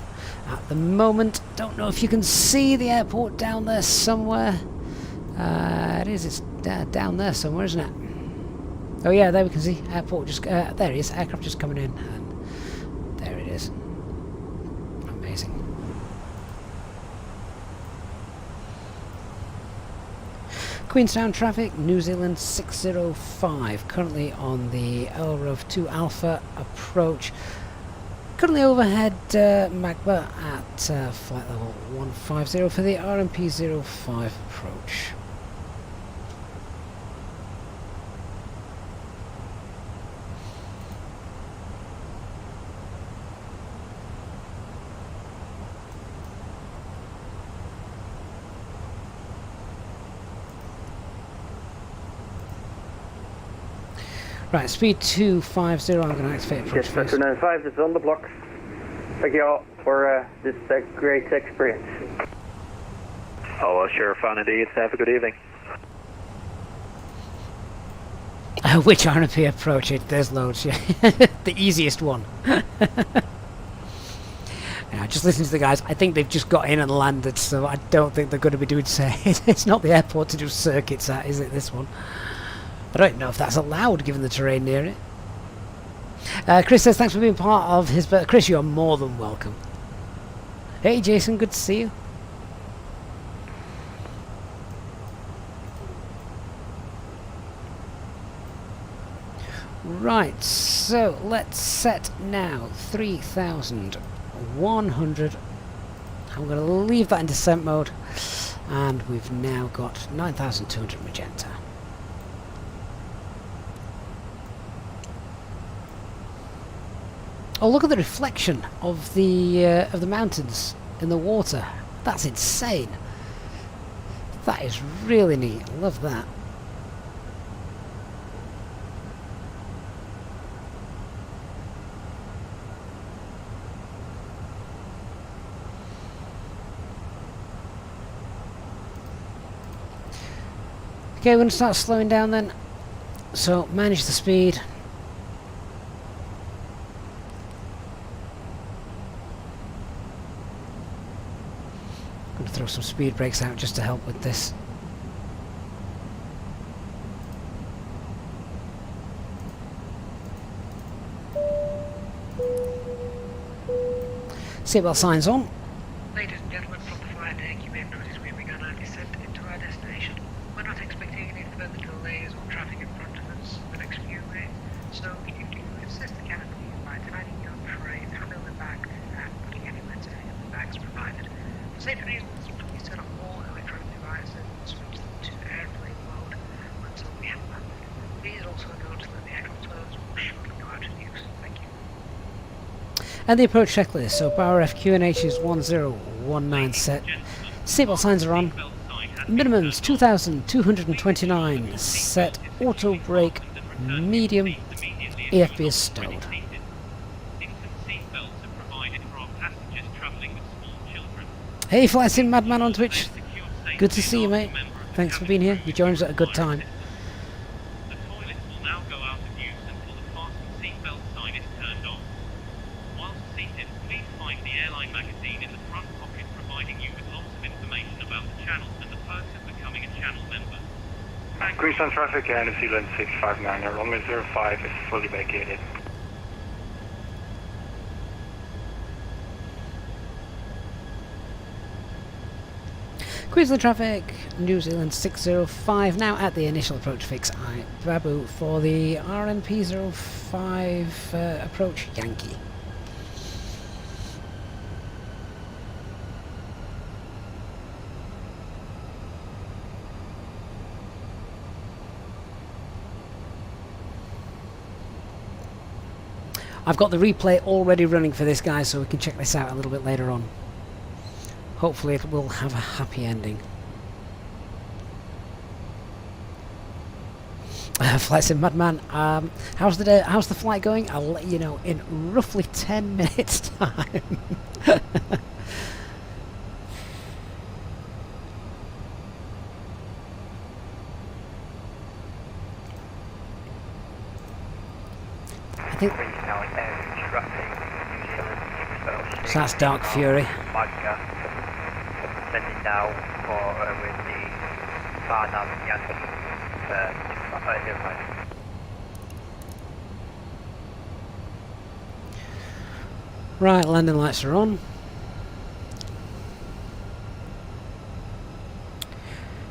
at the moment. Don't know if you can see the airport down there somewhere. It's down there somewhere, isn't it? Oh yeah, there we can see airport just, there it is, aircraft just coming in, and there it is. Amazing. Queenstown traffic, New Zealand 605, currently on the LROV 2 Alpha approach. Currently overhead Magba at flight level 150 for the RMP 05 approach. Right, speed 250, I'm going to activate approach Yes, phase. 295, this is on the blocks. Thank you all for this great experience. Oh, well, sure, fun indeed. Have a good evening. Which RNP approach? There's loads, yeah. The easiest one. Yeah, just listen to the guys. I think they've just got in and landed, so I don't think they're going to be doing it's not the airport to do circuits at, is it, this one? I don't know if that's allowed given the terrain near it. Chris says thanks for being part of his... Chris, you're more than welcome. Hey Jason, good to see you. Right, so let's set now 3,100. I'm going to leave that in descent mode, and we've now got 9,200 magenta. Oh, look at the reflection of the mountains in the water. That's insane. That is really neat. I love that. Okay, we're going to start slowing down then. So, manage the speed. I'm going to throw some speed brakes out just to help with this. Seatbelt signs on. Ladies and gentlemen, from the flight deck, you may have noticed we have begun our descent into our destination. We're not expecting any further delays or traffic in front of us in the next few minutes, so can you do assist the cabin please by tidying your trays, handling the bags, and putting any lids in the bags provided. For safety reasons, please turn off all electronic devices and switch them to airplane mode until we have landed. Please also note that the air controls will shortly go out of use. Thank you. And the approach checklist. So bar FQNH is 1019 set. Seatbelt signs are on. Minimums 2,229 set. Auto brake medium. EFB is stowed. Hey FSTraffic Madman on Twitch. Good to see you, mate. Thanks for being here. You joined us at a good time. The toilets will now go out of use until the fasten seatbelt sign is turned off. Whilst seated, please find the airline magazine in the front pocket, providing you with lots of information about the channel and the perks of becoming a channel member. Queenstown traffic, New Zealand 659, runway 05 is fully vacated. Queensland traffic, New Zealand 605, now at the initial approach fix Babu for the RNP 05 approach Yankee. I've got the replay already running for this, guys, so we can check this out a little bit later on. Hopefully it will have a happy ending. Flights in Madman. How's the flight going? I'll let you know in roughly 10 minutes time. I think so. That's Dark Fury. Sending now for with the Farnham Yankee 05. Right, landing lights are on.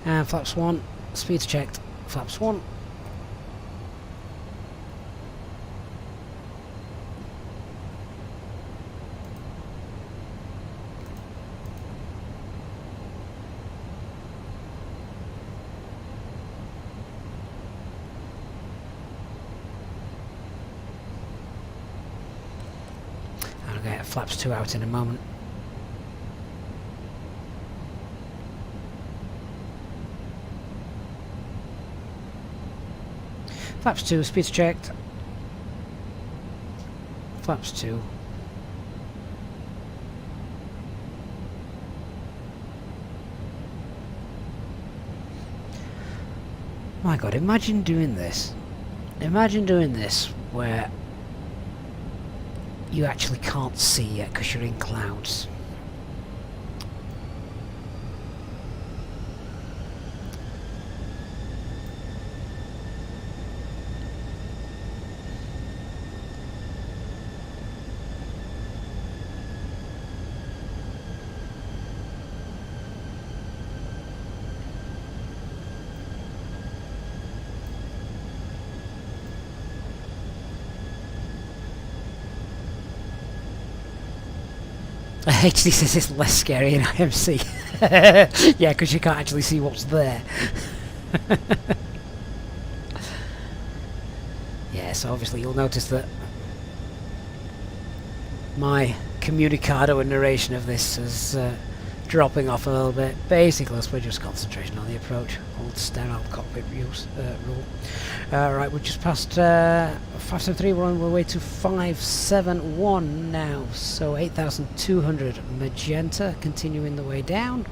And flaps 1, speed's checked, flaps 1. I'll get flaps 2 out in a moment. Flaps 2, speeds checked. Flaps 2. My god, imagine doing this. Imagine doing this where you actually can't see yet because you're in clouds. HD says it's less scary in IMC. Yeah, because you can't actually see what's there. Yeah, so obviously you'll notice that my communicado and narration of this is dropping off a little bit. Basically, we're just concentration on the approach. Hold sterile cockpit use rule. Right, we've just passed 573. We're on our way to 571 now. So 8,200 magenta, continuing the way down.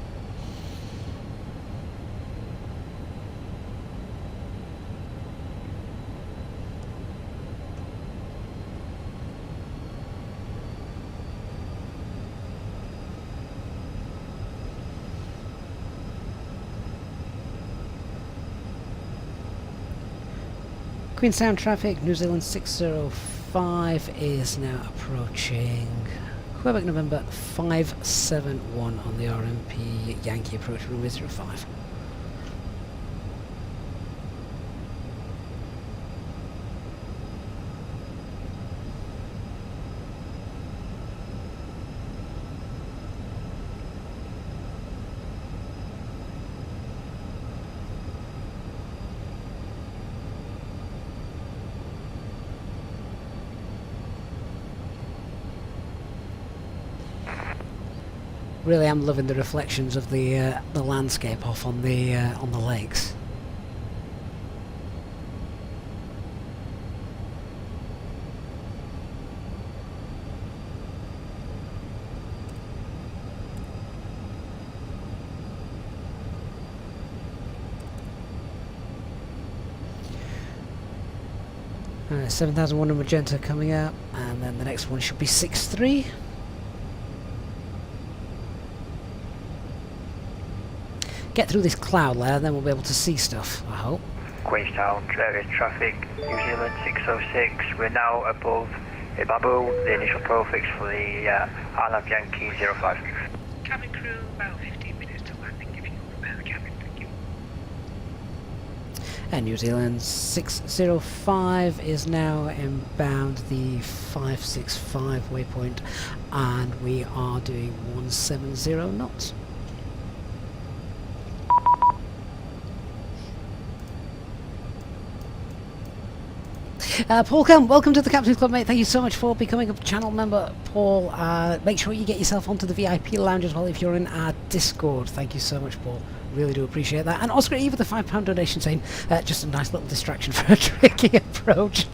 Queenstown traffic, New Zealand 605 is now approaching Quebec November 571 on the RMP Yankee approach runway 05. Really am loving the reflections of the landscape off on the lakes. Alright, 7,100 magenta coming up, and then the next one should be 6.3. Get through this cloud layer, then we'll be able to see stuff, I hope. Queenstown traffic, New Zealand 606. We're now above Ibabu, the initial profix for the Arnav Yankee 05. Cabin crew, about 15 minutes to landing if you can prepare the cabin, thank you. And New Zealand 605 is now inbound the 565 waypoint, and we are doing 170 knots. Paul Kemp, welcome to the Captain's Club, mate. Thank you so much for becoming a channel member, Paul. Make sure you get yourself onto the VIP lounge as well if you're in our Discord. Thank you so much, Paul. Really do appreciate that. And Oscar Eve with a £5 donation saying, just a nice little distraction for a tricky approach.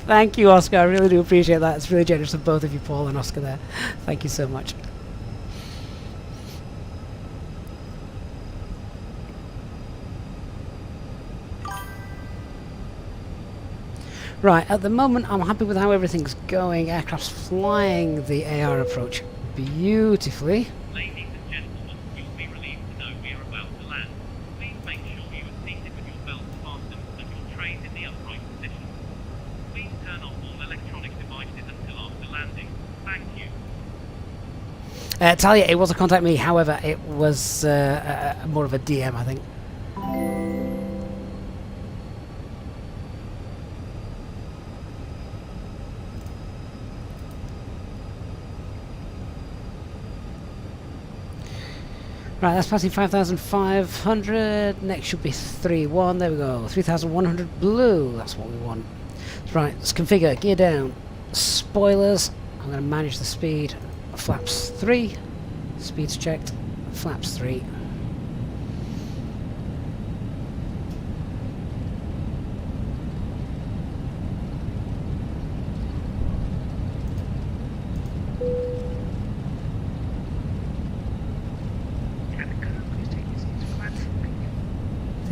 Thank you, Oscar. I really do appreciate that. It's really generous of both of you, Paul and Oscar there. Thank you so much. Right, at the moment I'm happy with how everything's going. Aircraft's flying the AR approach beautifully. Ladies and gentlemen, you'll be relieved to know we are about to land. Please make sure you are seated with your belts fastened and your trays in the upright position. Please turn off all electronic devices until after landing. Thank you. Talia, it was a contact me, however, it was more of a DM, I think. Right, that's passing 5,500. Next should be 3.1. There we go. 3,100 blue. That's what we want. Right, let's configure. Gear down. Spoilers. I'm going to manage the speed. Flaps 3. Speed's checked. Flaps 3.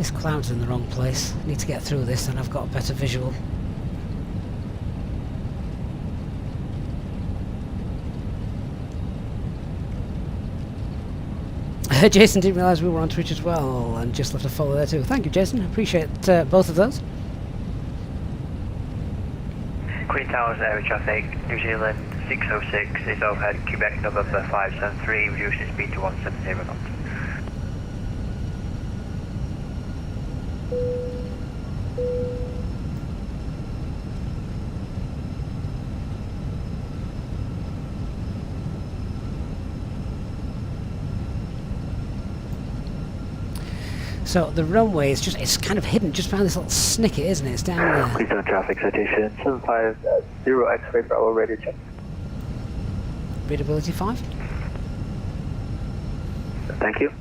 This cloud's in the wrong place. I need to get through this and I've got a better visual. Jason didn't realise we were on Twitch as well and just left a follow there too. Thank you, Jason. Appreciate both of those. Queenstown air traffic, New Zealand 606 is overhead, Quebec November 573, reducing speed to 170 knots. So the runway is just, it's kind of hidden just behind this little snicket, isn't it? It's down there. Queenstown traffic citation 750 X-ray Bravo radio check. Readability 5. Thank you.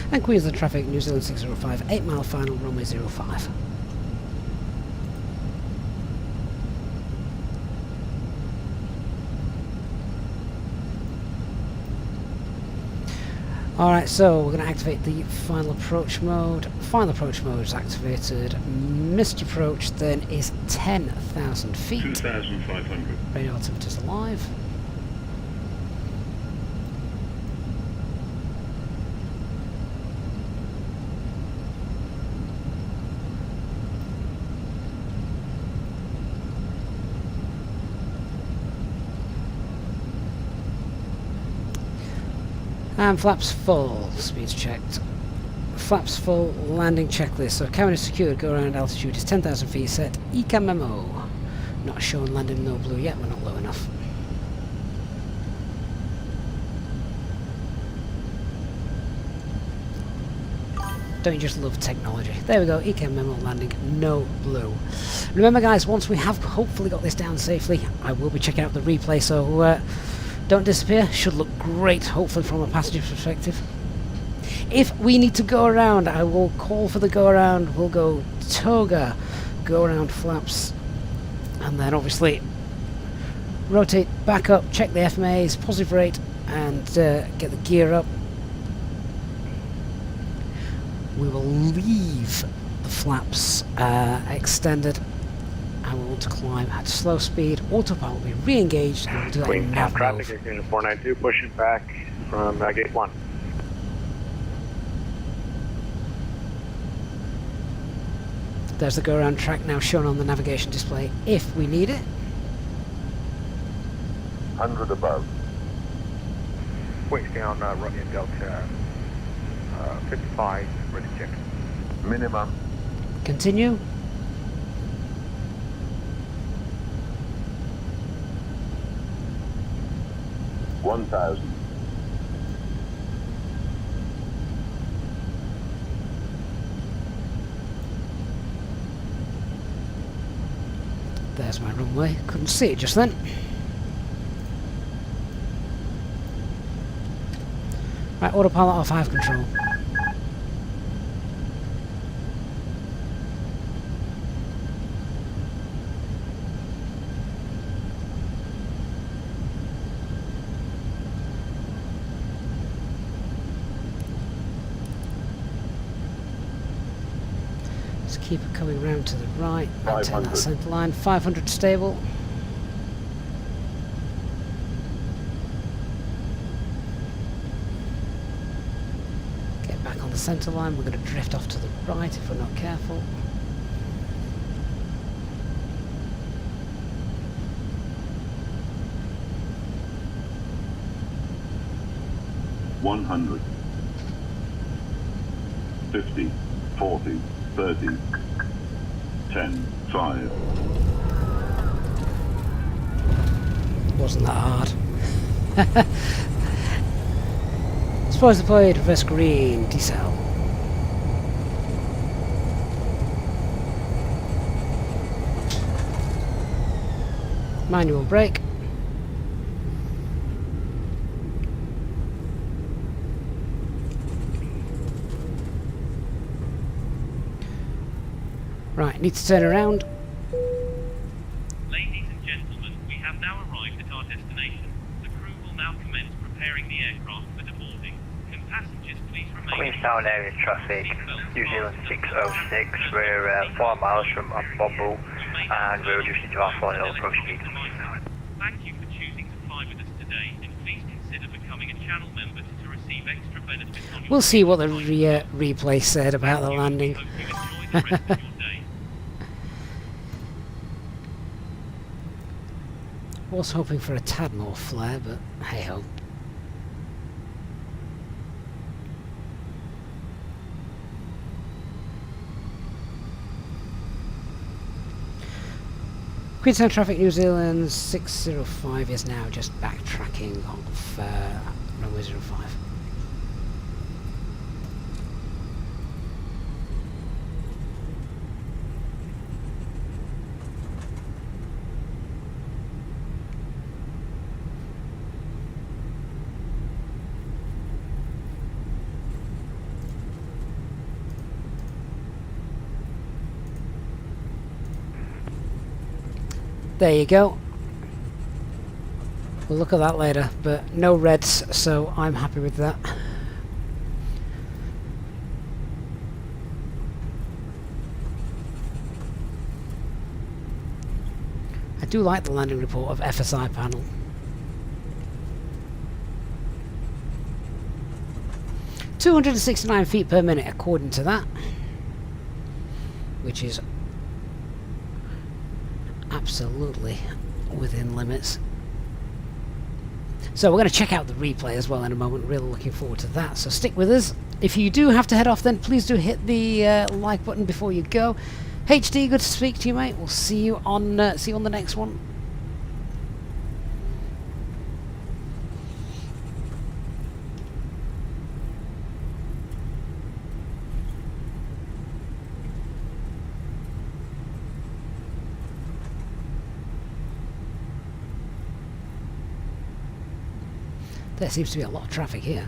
And Queensland traffic, New Zealand 605, 8 mile final, runway 05. Alright, so we're going to activate the final approach mode. Final approach mode is activated. Missed approach then is 10,000 feet. 2,500. Radio altimeter is alive. And flaps full, speeds checked. Flaps full, landing checklist. So cabin is secured, go around altitude is 10,000 feet set. ECA memo. Not showing landing no blue yet, we're not low enough. Don't you just love technology? There we go, ECA memo landing, no blue. Remember guys, once we have hopefully got this down safely, I will be checking out the replay, so don't disappear. Should look great, hopefully from a passenger perspective. If we need to go around, I will call for the go around. We'll go toga, go around flaps, and then obviously rotate back up, check the FMAs, positive rate, and get the gear up. We will leave the flaps extended. And we want to climb at slow speed. Autopilot will be re-engaged and we'll do that in nav traffic mode. is unit 492, pushing back from gate 1. There's the go-around track now shown on the navigation display if we need it. 100 above. Queenstown, Romeo Delta 55, ready to check. Minimum. Continue. $1,000. There's my runway. Couldn't see it just then. Right, autopilot off, I have control. Keep it coming round to the right, maintain that centre line, 500 stable. Get back on the centre line, we're going to drift off to the right if we're not careful. $100. 50, 40, 30, 10, 5. Wasn't that hard. Suppose deployed, reverse green, decel. Manual brake. Right, need to turn around. Ladies and gentlemen, we have now arrived at our destination. The crew will now commence preparing the aircraft for deboarding. Can passengers please remain... Queenstown area traffic, New Zealand 606. We're 4 miles from Bumble and we're reducing to our 4 approach speed. Thank you for choosing to fly with us today, and please consider becoming a channel member to receive extra benefits on your... We'll see what the replay said about the landing. Hope you enjoy the rest of your day. Was hoping for a tad more flare, but hey ho. Queenstown traffic, New Zealand 605 is now just backtracking off runway 05. There you go. We'll look at that later, but no reds, so I'm happy with that. I do like the landing report of FSI panel. (269 feet per minute according to that, which is absolutely within limits. So we're going to check out the replay as well in a moment. Really looking forward to that, so stick with us. If you do have to head off, then please do hit the like button before you go. HD, good to speak to you, mate. We'll see you on the next one. There seems to be a lot of traffic here.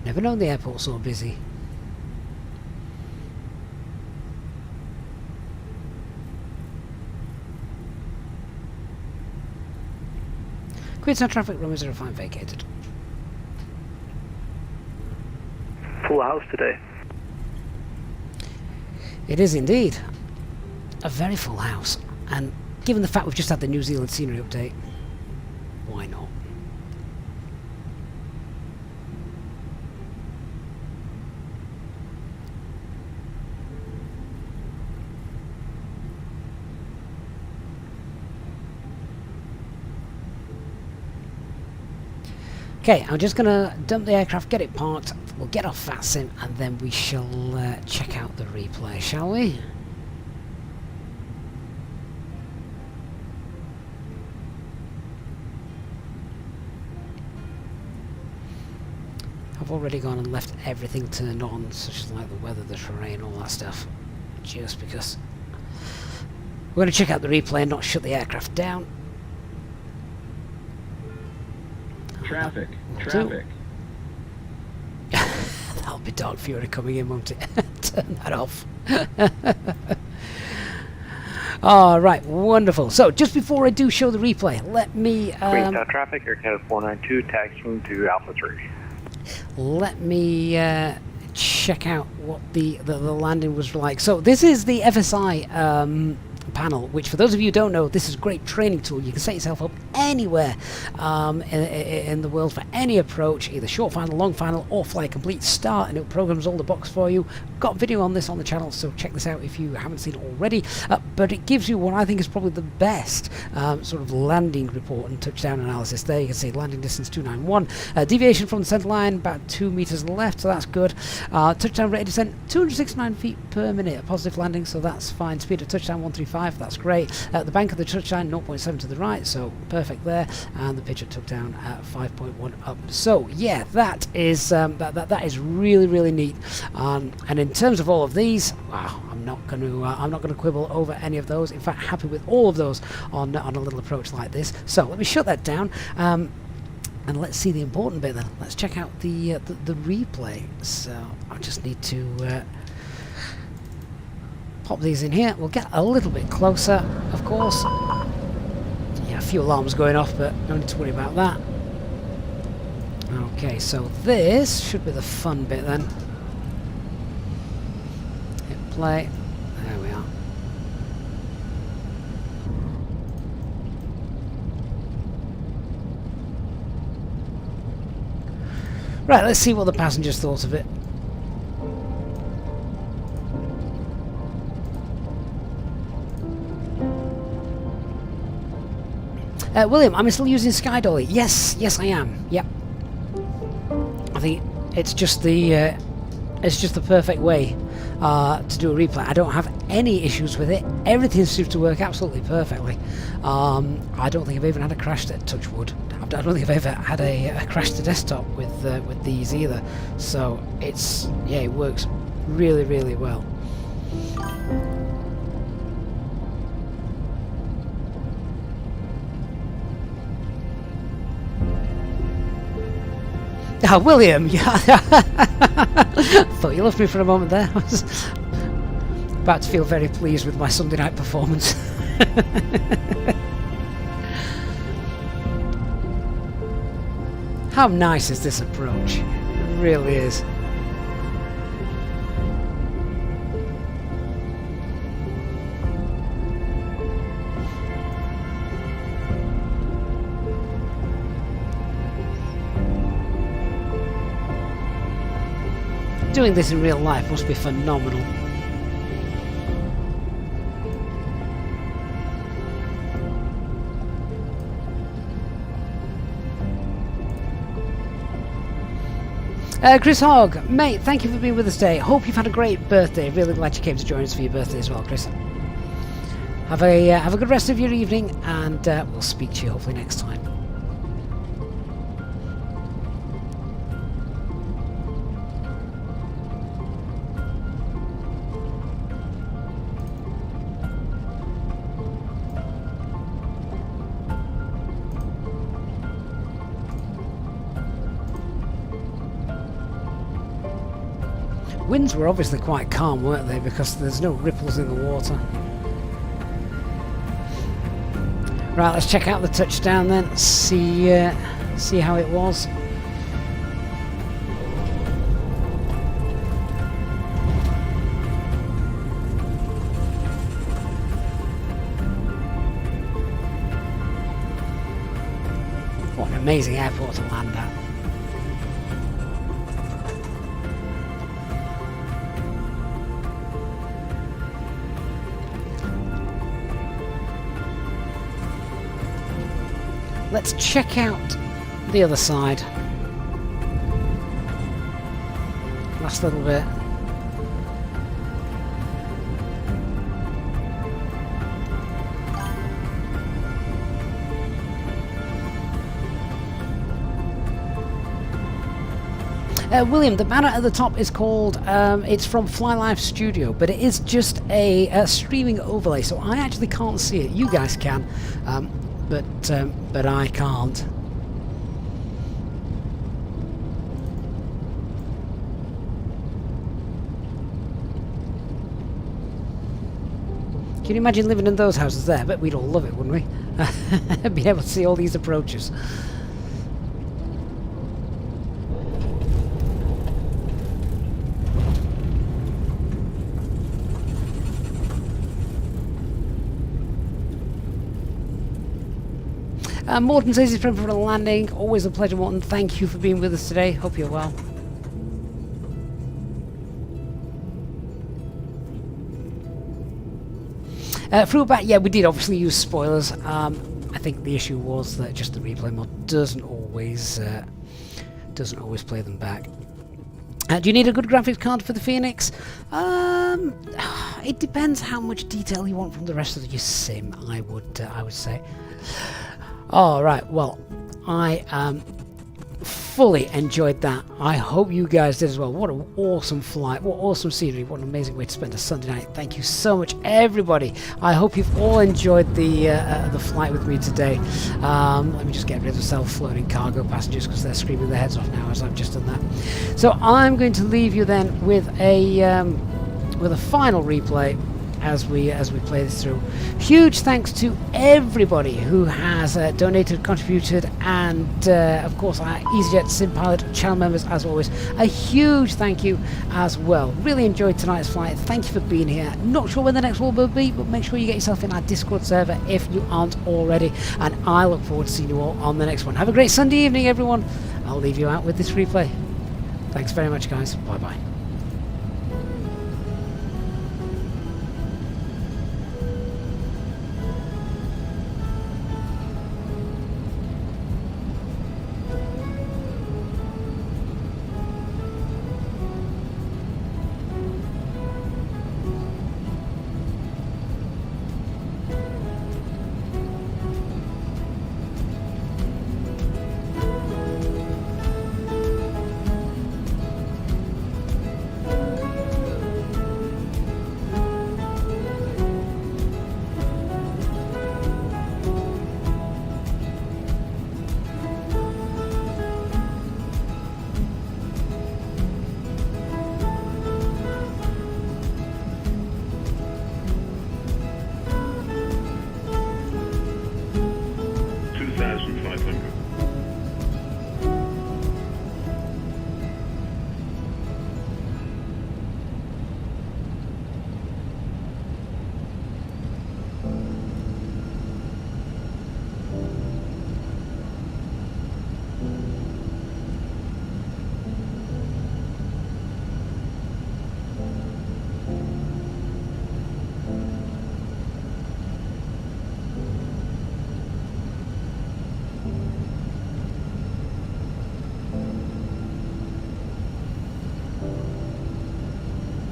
Never known the airport so busy. Queenstown traffic, runway 05 vacated. Full house today. It is indeed a very full house, and given the fact we've just had the New Zealand scenery update, why not? Okay, I'm just going to dump the aircraft, get it parked, we'll get off VATSIM, and then we shall check out the replay, shall we? I've already gone and left everything turned on, such as like the weather, the terrain, all that stuff, just because we're going to check out the replay and not shut the aircraft down. Traffic. Traffic. That'll be Dark Fury coming in, won't it? Turn that off. Alright, wonderful. So, just before I do show the replay, let me... Queenstown traffic, Air Canada 492, taxiing to Alpha 3. Let me check out what the landing was like. So, this is the FSI panel, which for those of you who don't know, this is a great training tool. You can set yourself up anywhere in the world for any approach, either short final, long final, or fly complete start, and it programs all the box for you. Got a video on this on the channel, so check this out if you haven't seen it already, but it gives you what I think is probably the best sort of landing report and touchdown analysis. There you can see landing distance 291, deviation from the center line about 2 meters left, so that's good. Touchdown rate of descent 269 feet per minute, a positive landing, so that's fine. Speed of touchdown 135, that's great. The bank of the touchdown 0.7 to the right, so perfect there, and the pitch at touchdown at 5.1 up. So yeah, that is that is really neat. And in terms of all of these, wow, I'm I'm not going to quibble over any of those. In fact, happy with all of those on a little approach like this. So let me shut that down. And let's see the important bit then. Let's check out the replay. So I just need to pop these in here. We'll get a little bit closer, of course. Yeah, a few alarms going off, but no need to worry about that. Okay, so this should be the fun bit then. Hit play. There we are. Right, let's see what the passengers thought of it. William, I'm still using Skydolly. Yes, I am. Yep. I think it's just the perfect way to do a replay. I don't have any issues with it. Everything seems to work absolutely perfectly. I don't think I've even had a crash to touch wood. I don't think I've ever had a crash to desktop with these either. So it works really, really well. Ah, William, yeah. Thought you loved me for a moment there. I was about to feel very pleased with my Sunday night performance. How nice is this approach? It really is. Doing this in real life must be phenomenal. Chris Hogg, mate, thank you for being with us today. Hope you've had a great birthday. Really glad you came to join us for your birthday as well, Chris. Have a good rest of your evening, and we'll speak to you hopefully next time. Winds were obviously quite calm, weren't they? Because there's no ripples in the water. Right, let's check out the touchdown then. See how it was. What an amazing airport to land at. Let's check out the other side. Last little bit. William, the banner at the top is called, it's from FlyLife Studio, but it is just a streaming overlay, so I actually can't see it. You guys can. But I can't. Can you imagine living in those houses there? I bet we'd all love it, wouldn't we? Being able to see all these approaches. Morton says he's prepping for the landing. Always a pleasure, Morton. Thank you for being with us today. Hope you're well. Pushback, yeah, we did obviously use spoilers. I think the issue was that just the replay mod doesn't always play them back. Do you need a good graphics card for the Phoenix? It depends how much detail you want from the rest of your sim. I would say. All right. Well, I am fully enjoyed that. I hope you guys did as well. What an awesome flight. What awesome scenery. What an amazing way to spend a Sunday night. Thank you so much, everybody. I hope you've all enjoyed the flight with me today. Let me just get rid of self-floating cargo passengers because they're screaming their heads off now as I've just done that. So I'm going to leave you then with a final replay as we play this through. Huge thanks to everybody who has donated, contributed, and of course our Easyjet Sim Pilot channel members as always. A huge thank you as well. Really enjoyed tonight's flight. Thank you for being here. Not sure when the next one will be, but make sure you get yourself in our Discord server if you aren't already, and I look forward to seeing you all on the next one. Have a great Sunday evening, everyone. I'll leave you out with this replay. Thanks very much, guys. Bye bye.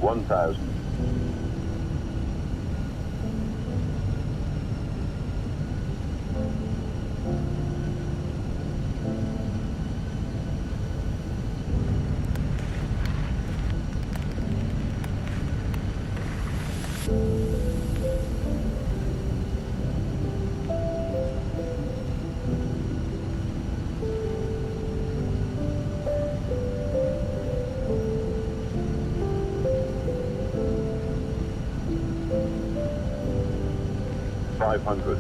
$1,000. $500.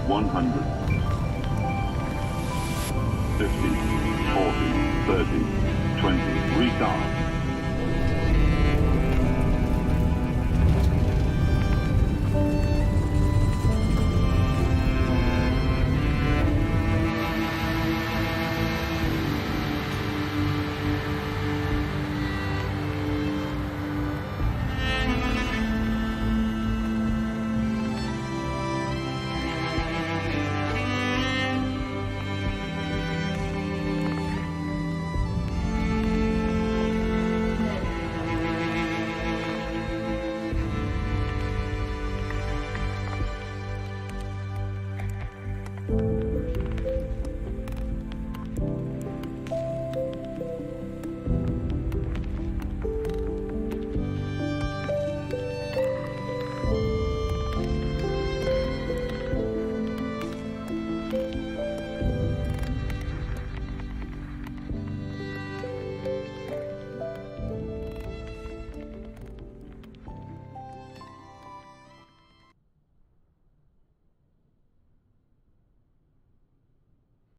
$100. 50, 40, 30, 20, restart. you.